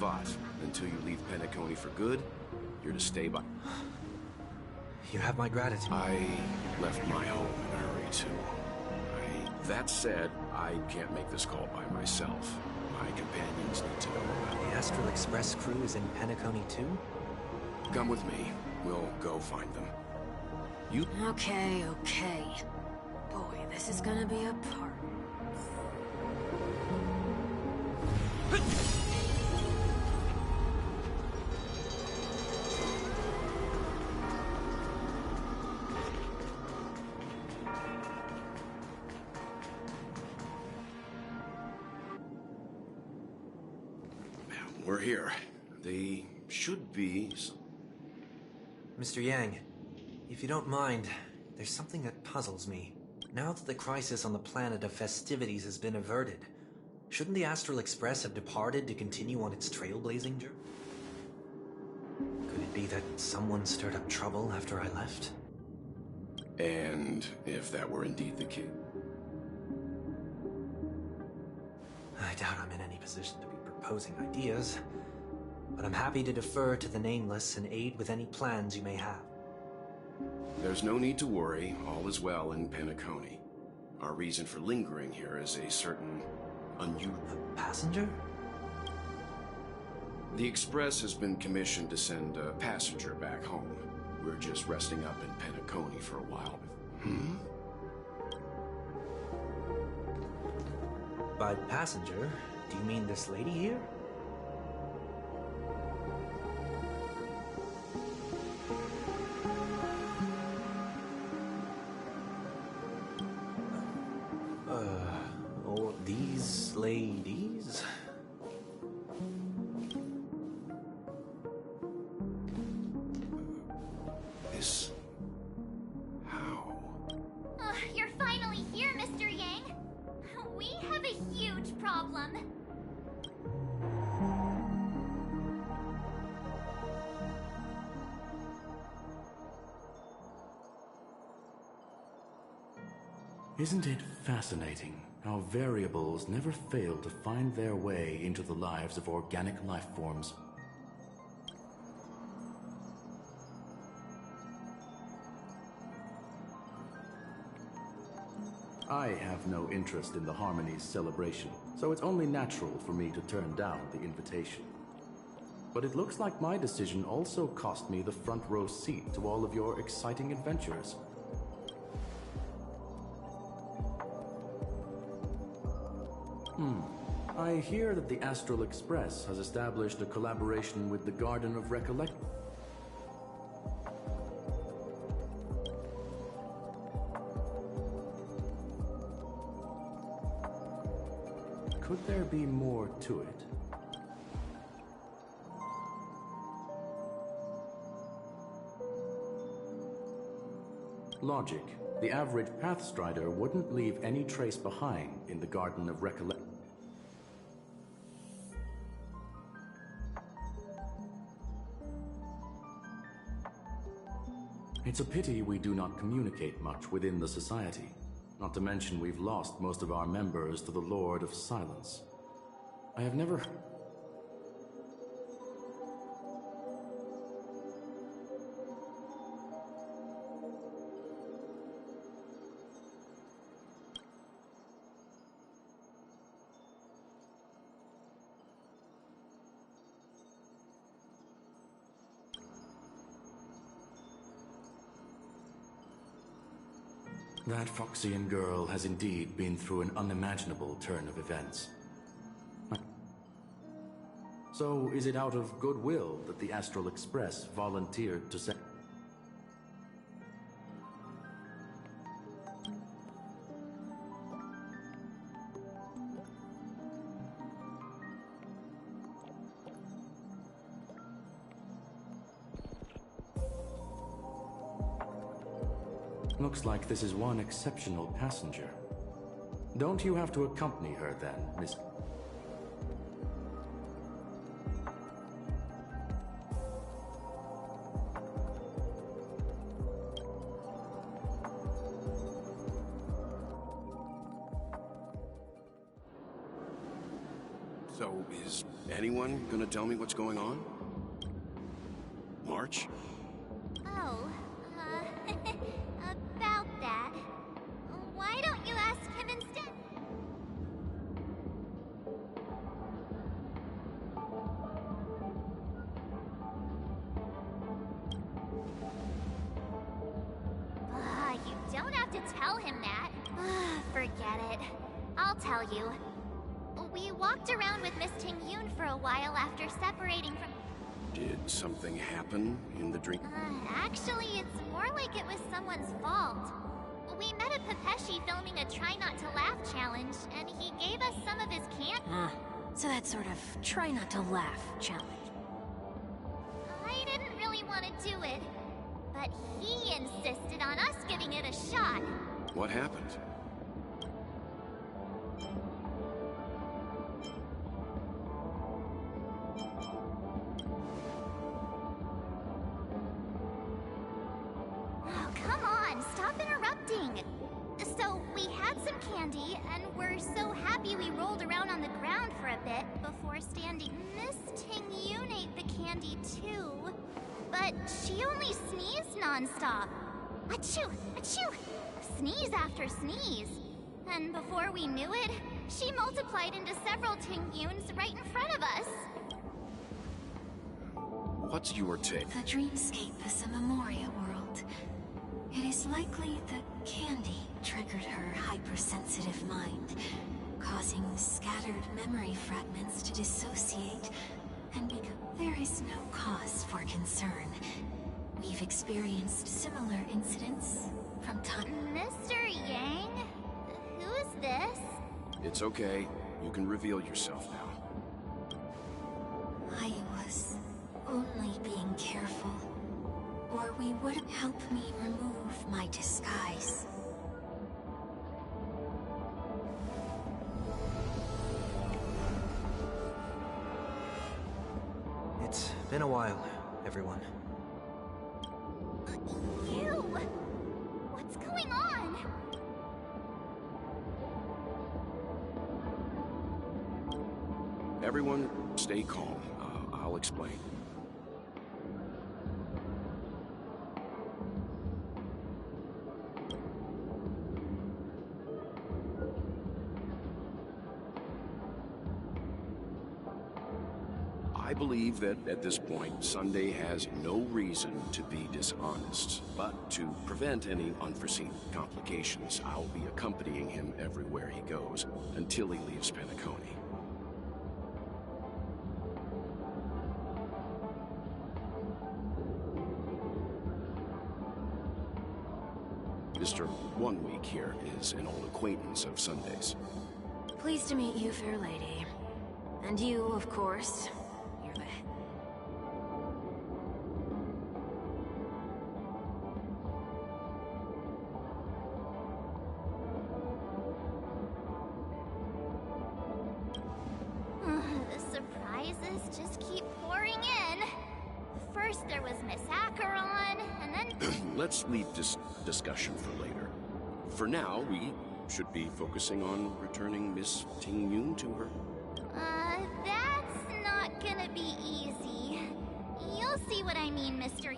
But, until you leave Penacony for good, you're to stay by... You have my gratitude. I left my home in a hurry, too. That said, I can't make this call by myself. My companions need to know about it. The Astral Express crew is in Penacony, too? Come with me. We'll go find them. You... Okay. Boy, this is gonna be a part. We're here. They should be... Mr. Yang, if you don't mind, there's something that puzzles me. Now that the crisis on the planet of festivities has been averted, shouldn't the Astral Express have departed to continue on its trailblazing journey? Could it be that someone stirred up trouble after I left? And if that were indeed the case... I doubt I'm in any position to be proposing ideas, but I'm happy to defer to the Nameless and aid with any plans you may have. There's no need to worry. All is well in Penacony. Our reason for lingering here is a certain unusual... Passenger? The Express has been commissioned to send a passenger back home. We're just resting up in Penacony for a while. By passenger, do you mean this lady here? Or these ladies? huge problem. Isn't it fascinating how variables never fail to find their way into the lives of organic life forms? I have no interest in the Harmony's celebration, so it's only natural for me to turn down the invitation. But it looks like my decision also cost me the front row seat to all of your exciting adventures. I hear that the Astral Express has established a collaboration with the Garden of Recollection. Could there be more to it? Logic. The average Pathstrider wouldn't leave any trace behind in the Garden of Recollection. It's a pity we do not communicate much within the society. Not to mention we've lost most of our members to the Lord of Silence. I have never... That Foxian girl has indeed been through an unimaginable turn of events. So, is it out of goodwill that the Astral Express volunteered to send... Looks like this is one exceptional passenger. Don't you have to accompany her then, Miss... So, is anyone gonna tell me what's going on? March? Oh, about that. Why don't you ask him instead? You don't have to tell him that. Forget it. I'll tell you. We walked around with Miss Ting-Yoon for a while after separating from... Did something happen in the dream? Actually, it's more like it was someone's fault. We met a Pepeshi filming a Try Not to Laugh challenge, and he gave us some of his candy. So that sort of try not to laugh challenge. I didn't really want to do it, but he insisted on us giving it a shot. What happened? Oh, come on, stop interrupting. So, we had some candy, and we're so happy we rolled around on the ground for a bit before standing. Miss Ting-Yoon ate the candy too, but she only sneezed nonstop. Achoo! Achoo! Sneeze after sneeze. And before we knew it, she multiplied into several Ting-Yoons right in front of us. What's your take? The dreamscape is a Memoria world. It is likely the candy triggered her hypersensitive mind, causing scattered memory fragments to dissociate and become... There is no cause for concern. We've experienced similar incidents from time... Mr. Yang? Who's this? It's okay. You can reveal yourself now. I was only being careful, or we would help me remove my disguise. Been a while, everyone. You! What's going on? Everyone, stay calm. I'll explain. I believe that at this point, Sunday has no reason to be dishonest. But to prevent any unforeseen complications, I'll be accompanying him everywhere he goes until he leaves Penacony. Mr. 1 Week here is an old acquaintance of Sunday's. Pleased to meet you, fair lady. And you, of course. You're the... The surprises just keep pouring in. First there was Miss Acheron, and then... Let's leave this discussion for later. For now, we should be focusing on returning Miss Ting Yun to her. That's not gonna be easy. You'll see what I mean, Mr.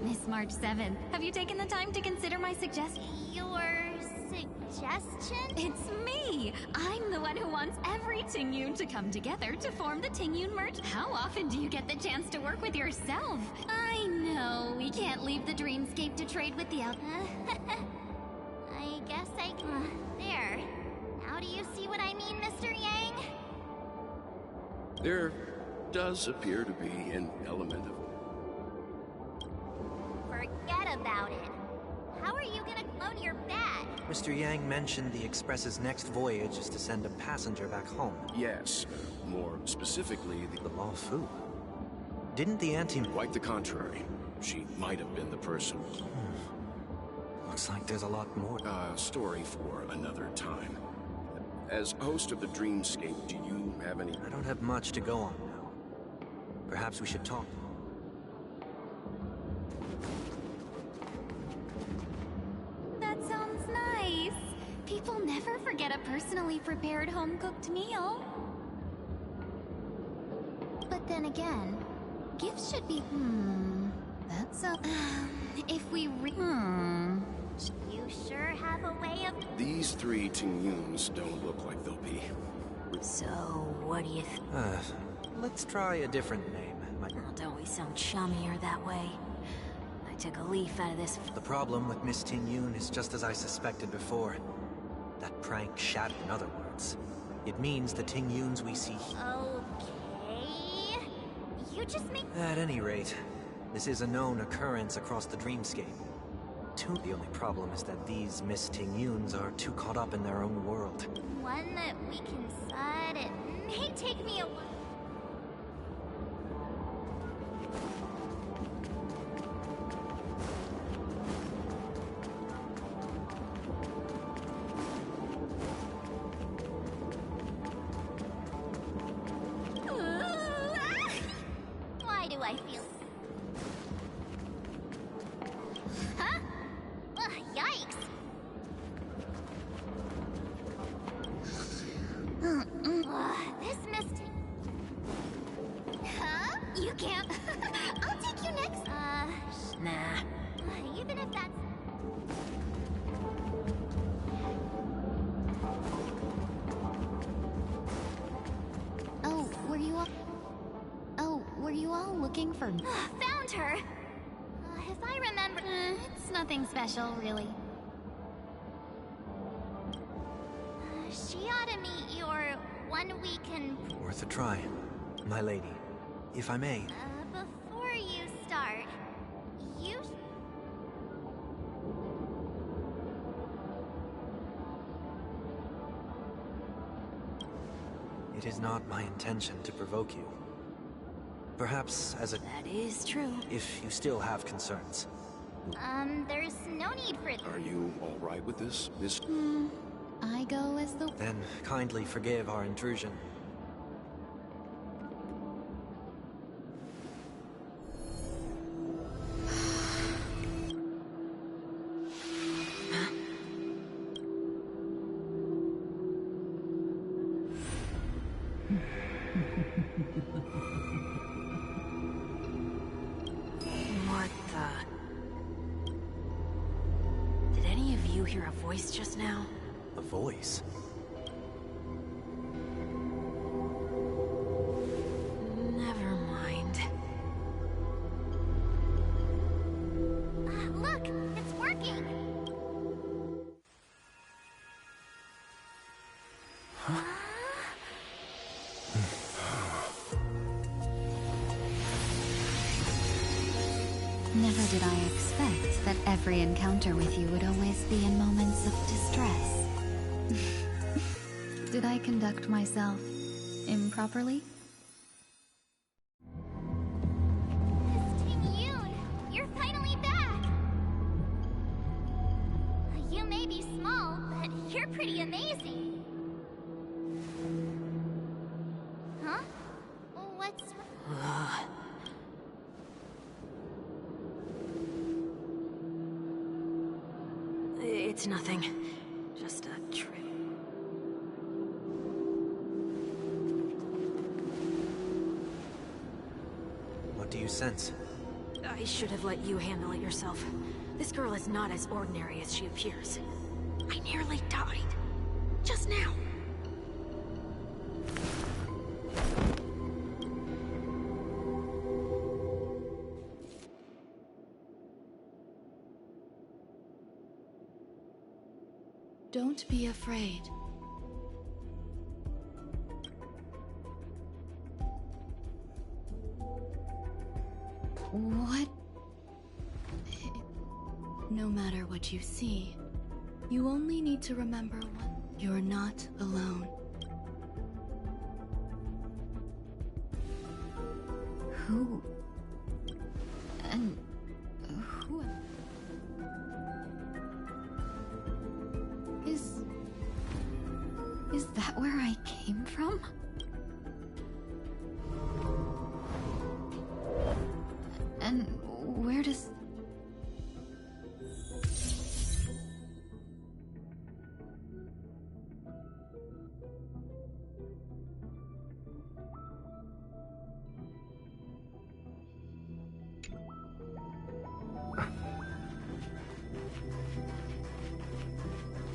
Miss March 7th, have you taken the time to consider my suggestion? Your suggestion? It's me! I'm the one who wants every Ting Yun to come together to form the Ting Yun merch. How often do you get the chance to work with yourself? I know, we can't leave the dreamscape to trade with the out... I guess I... there. Now do you see what I mean, Mr. Yang? There does appear to be an element of... Forget about it. How are you gonna clone your bat? Mr. Yang mentioned the Express's next voyage is to send a passenger back home. Yes, more specifically, the Law Fu. Didn't the anti... Quite the contrary. She might have been the person. Looks like there's a lot more. Story for another time. As host of the Dreamscape, do you have any... I don't have much to go on now. Perhaps we should talk. That sounds nice. People never forget a personally prepared home-cooked meal. But then again, gifts should be... That's a... if we You sure have a way of... These three Ting Yuns don't look like they'll be... So, what do you think? Let's try a different name. Don't we sound chummier that way? I took a leaf out of this... The problem with Miss Ting Yun is just as I suspected before. That prank shattered, in other words. It means the Ting Yuns we see... Okay... You just make... At any rate, this is a known occurrence across the dreamscape. The only problem is that these Miss Ting Yuns are too caught up in their own world. One that we can sud. It may take me a while. Why do I feel... Huh? Yikes! This missed... Huh? You can't... I'll take you next... Nah. Even if that's... Oh, were you all... Oh, were you all looking for... Found her! If I remember... It's nothing special, really. She ought to meet your 1 week and... Worth a try, my lady. If I may... before you start, you... It is not my intention to provoke you. Perhaps as a... That is true. If you still have concerns. There's no need for... Are you all right with this, Miss... I go as the... Then kindly forgive our intrusion. What the... Did any of you hear a voice just now? A voice? Never mind. Look! It's working! Never did I expect that every encounter with you would always be in moments of distress. Did I conduct myself improperly? Miss Ting-Yun, you're finally back! You may be small, but you're pretty amazing. Huh? What's... It's nothing. Just a trip. What do you sense? I should have let you handle it yourself. This girl is not as ordinary as she appears. I nearly died. Just now. Don't be afraid. What? No matter what you see, you only need to remember one. You're not alone. Who? And who? Is that where I came from? And where does...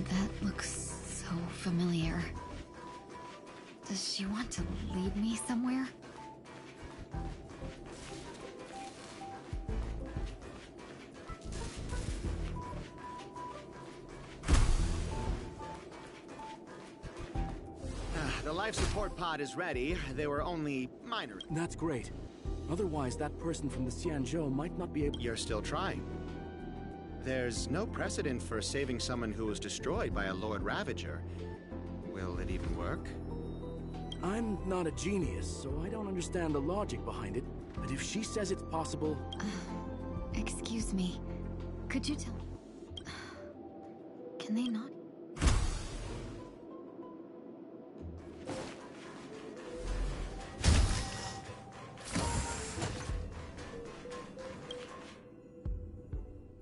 That looks so familiar. Does she want to lead me somewhere? The life support pod is ready. There were only minor... That's great. Otherwise, that person from the Xianzhou might not be able... You're still trying. There's no precedent for saving someone who was destroyed by a Lord Ravager. Will it even work? I'm not a genius, so I don't understand the logic behind it. But if she says it's possible... Excuse me. Could you tell me? Can they not?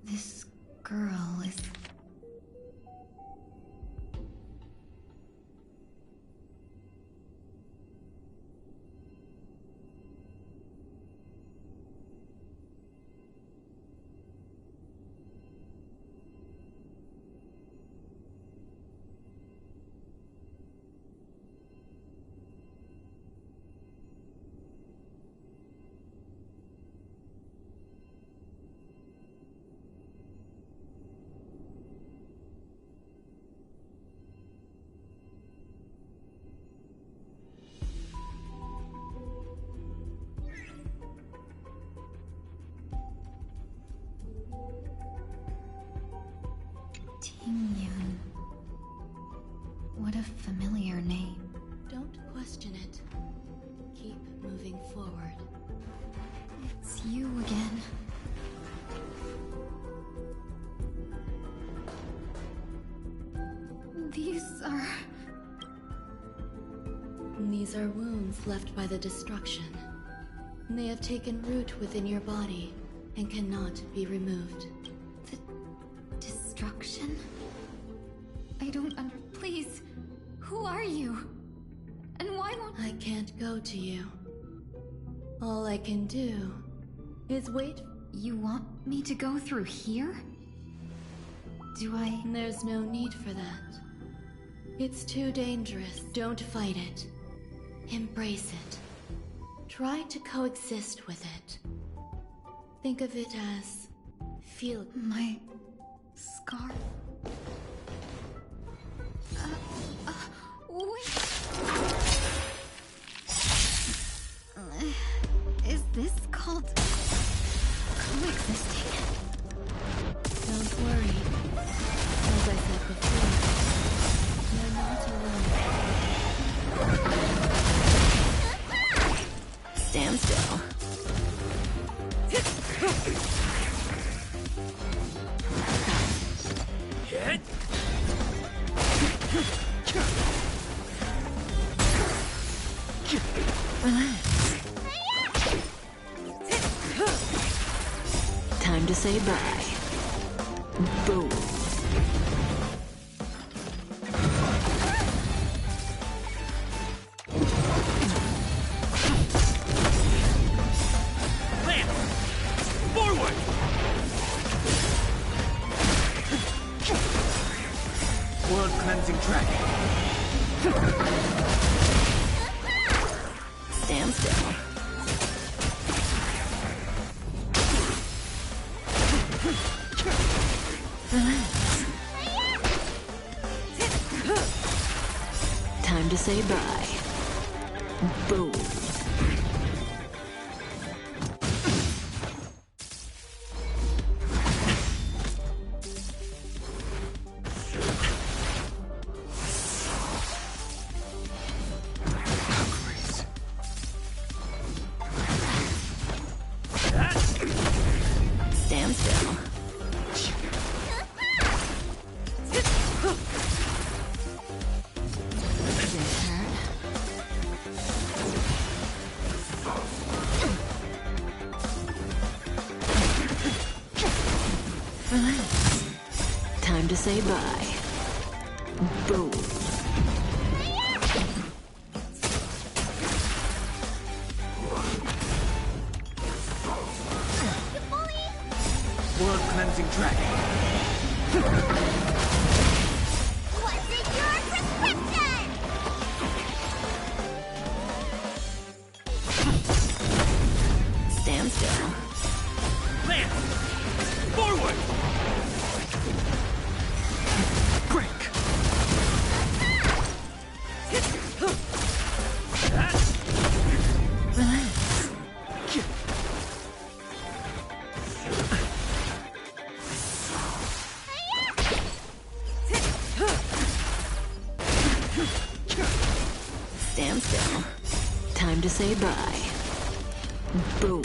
This girl is... Ting-Yun. What a familiar name. Don't question it. moving forward. It's you again. These are wounds left by the destruction. They have taken root within your body and cannot be removed. Destruction? I don't please, who are you? And why won't— I can't go to you. All I can do is wait. You want me to go through here? Do I— There's no need for that. It's too dangerous. Don't fight it. Embrace it. Try to coexist with it. Think of it as... feel... My... scar? Wait... Is this called... coexisting? Don't worry. As I said before, you're not alone. Stand still. Hit. Relax. Time to say bye. Boom. World-cleansing track. Stand still. Relax. Time to say bye. Boom. Stand still. Relax. Time to say bye. Boom. World-cleansing track. What's in your prescription? Stand still. Lance! Forward! Break! Relax. Stand still. Time to say bye. Boom.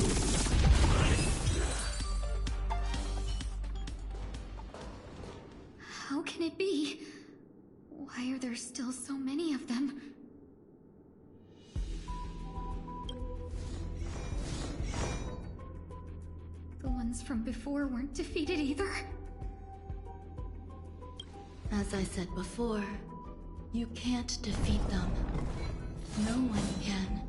How can it be? Why are there still so many of them? The ones from before weren't defeated either? As I said before, you can't defeat them. No one can.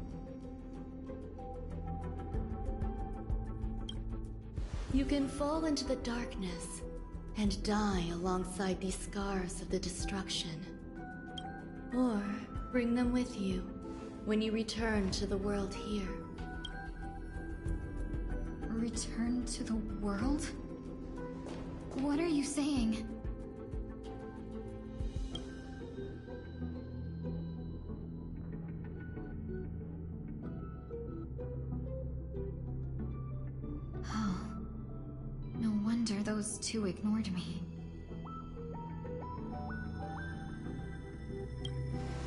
You can fall into the darkness and die alongside these scars of the destruction. Or bring them with you when you return to the world here. Return to the world? What are you saying? Oh. No wonder those two ignored me.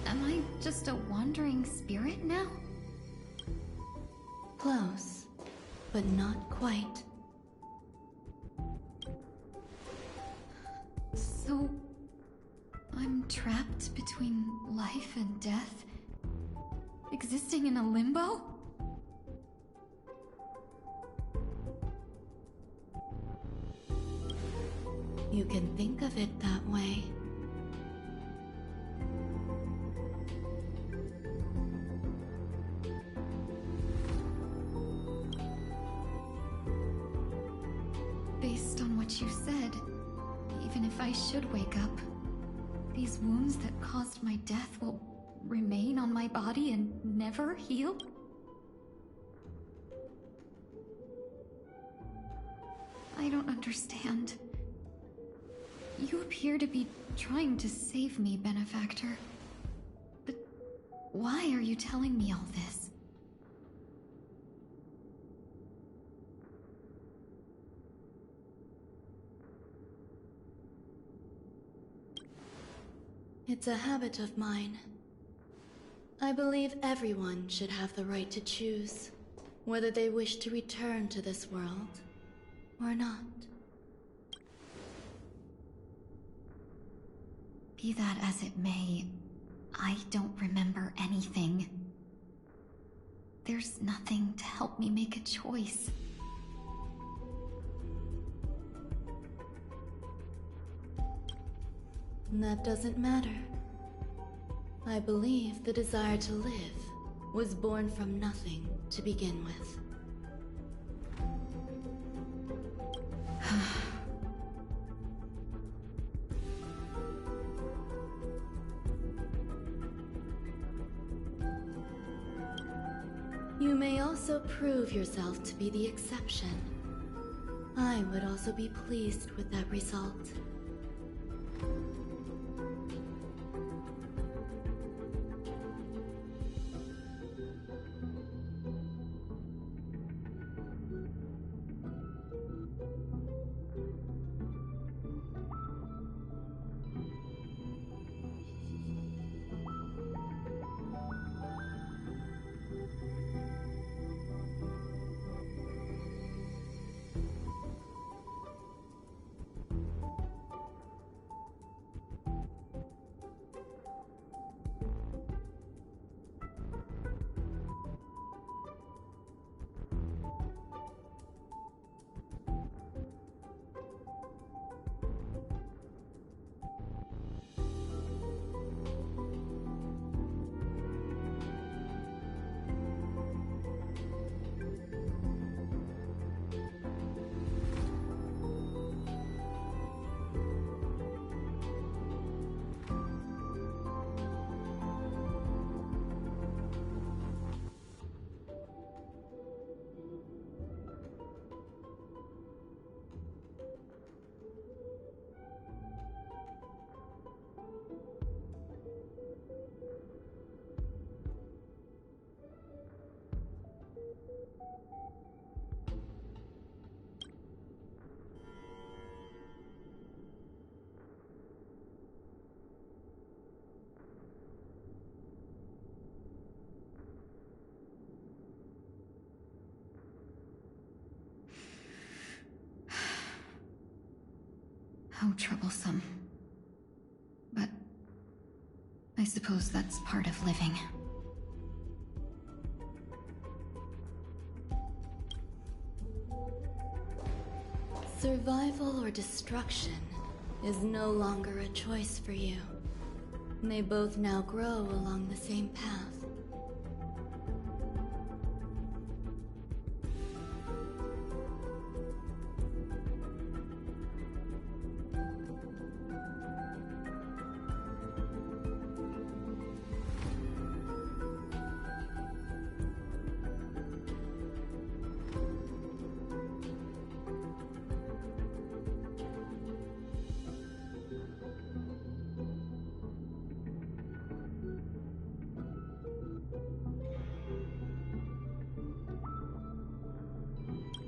Am I just a wandering spirit now? Close, but not quite. So... I'm trapped between life and death? Existing in a limbo? You can think of it that way. Based on what you said, even if I should wake up, these wounds that caused my death will remain on my body and never heal? I don't understand. You appear to be trying to save me, Benefactor. But why are you telling me all this? It's a habit of mine. I believe everyone should have the right to choose whether they wish to return to this world or not. Be that as it may, I don't remember anything. There's nothing to help me make a choice. That doesn't matter. I believe the desire to live was born from nothing to begin with. You may also prove yourself to be the exception. I would also be pleased with that result. How troublesome. But I suppose that's part of living. Survival or destruction is no longer a choice for you. They both now grow along the same path.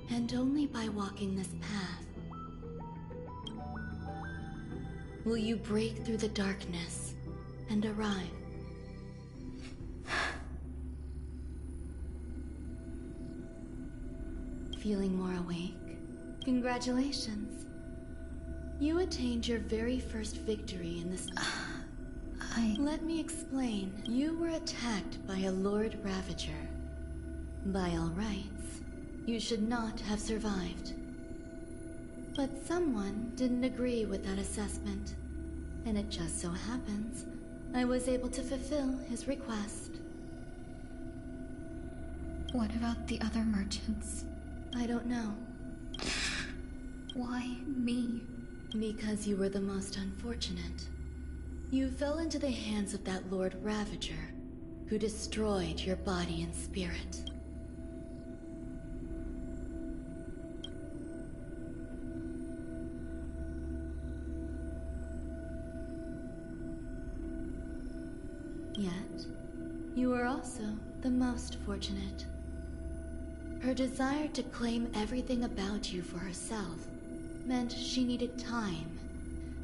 And only by walking this path will you break through the darkness and arrive. feeling more awake? Congratulations. You attained your very first victory in this... Let me explain. You were attacked by a Lord Ravager. By all rights, you should not have survived. But someone didn't agree with that assessment, and it just so happens I was able to fulfill his request. What about the other merchants? I don't know. Why me? Because you were the most unfortunate. You fell into the hands of that Lord Ravager, who destroyed your body and spirit. Yet, you were also the most fortunate. Her desire to claim everything about you for herself meant she needed time,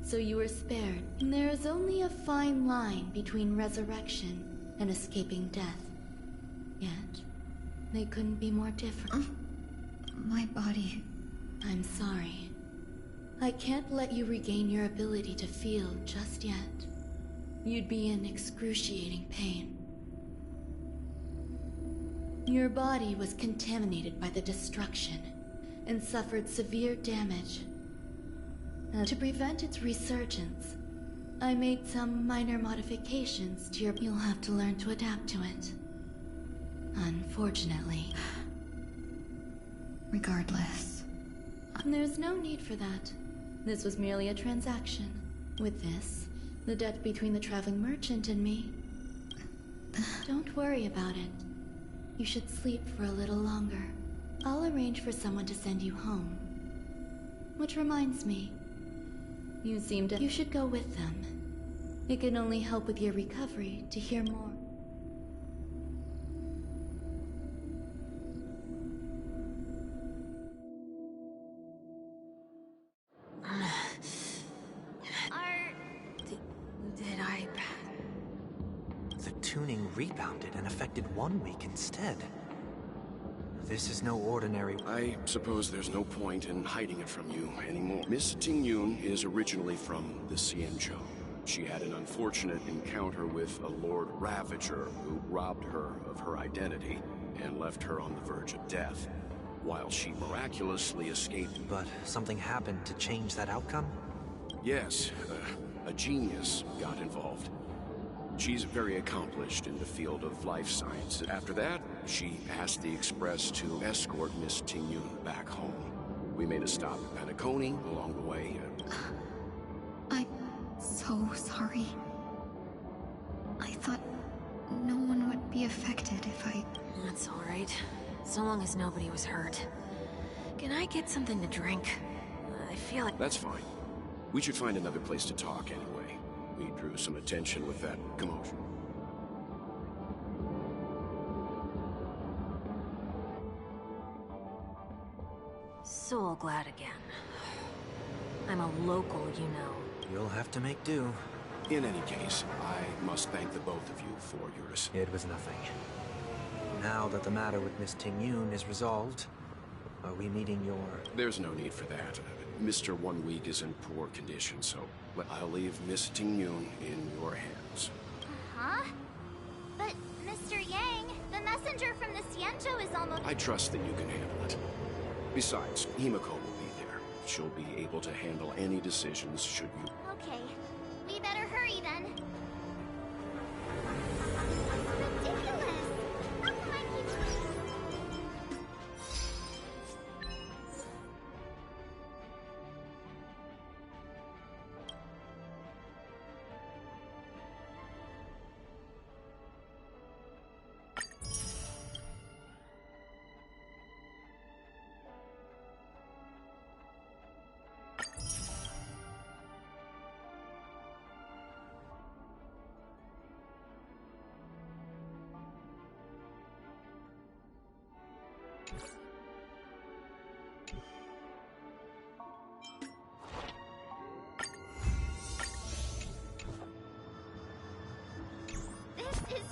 so you were spared. There is only a fine line between resurrection and escaping death. Yet, they couldn't be more different. My body... I'm sorry. I can't let you regain your ability to feel just yet. You'd be in excruciating pain. Your body was contaminated by the destruction and suffered severe damage. To prevent its resurgence, I made some minor modifications to your... You'll have to learn to adapt to it. Unfortunately. Regardless. There's no need for that. This was merely a transaction. With this, the debt between the traveling merchant and me... Don't worry about it. You should sleep for a little longer. I'll arrange for someone to send you home. Which reminds me, you seem to... You should go with them. It can only help with your recovery to hear more. Did I... The tuning rebounded and affected 1 week instead. This is no ordinary... I suppose there's no point in hiding it from you anymore. Miss Tingyun is originally from the Xianzhou. She had an unfortunate encounter with a Lord Ravager who robbed her of her identity and left her on the verge of death, while she miraculously escaped. But something happened to change that outcome? Yes, a genius got involved. She's very accomplished in the field of life sciences. After that, she asked the Express to escort Miss Tingyun back home. We made a stop at Penacony along the way. I'm so sorry. I thought no one would be affected if I... That's alright. So long as nobody was hurt. Can I get something to drink? I feel like... That's fine. We should find another place to talk anyway. We drew some attention with that commotion. So glad again. I'm a local, you know. You'll have to make do. In any case, I must thank the both of you for your assistance. It was nothing. Now that the matter with Miss Tingyun is resolved, are we meeting your... There's no need for that. Mr. 1 week is in poor condition, so I'll leave Miss Tingyun in your hands. Huh? But, Mr. Yang, the messenger from the Xianzhou is almost... I trust that you can handle it. Besides, Himiko will be there. She'll be able to handle any decisions should you... Okay. We better hurry then. Ridiculous! How come I keep... This is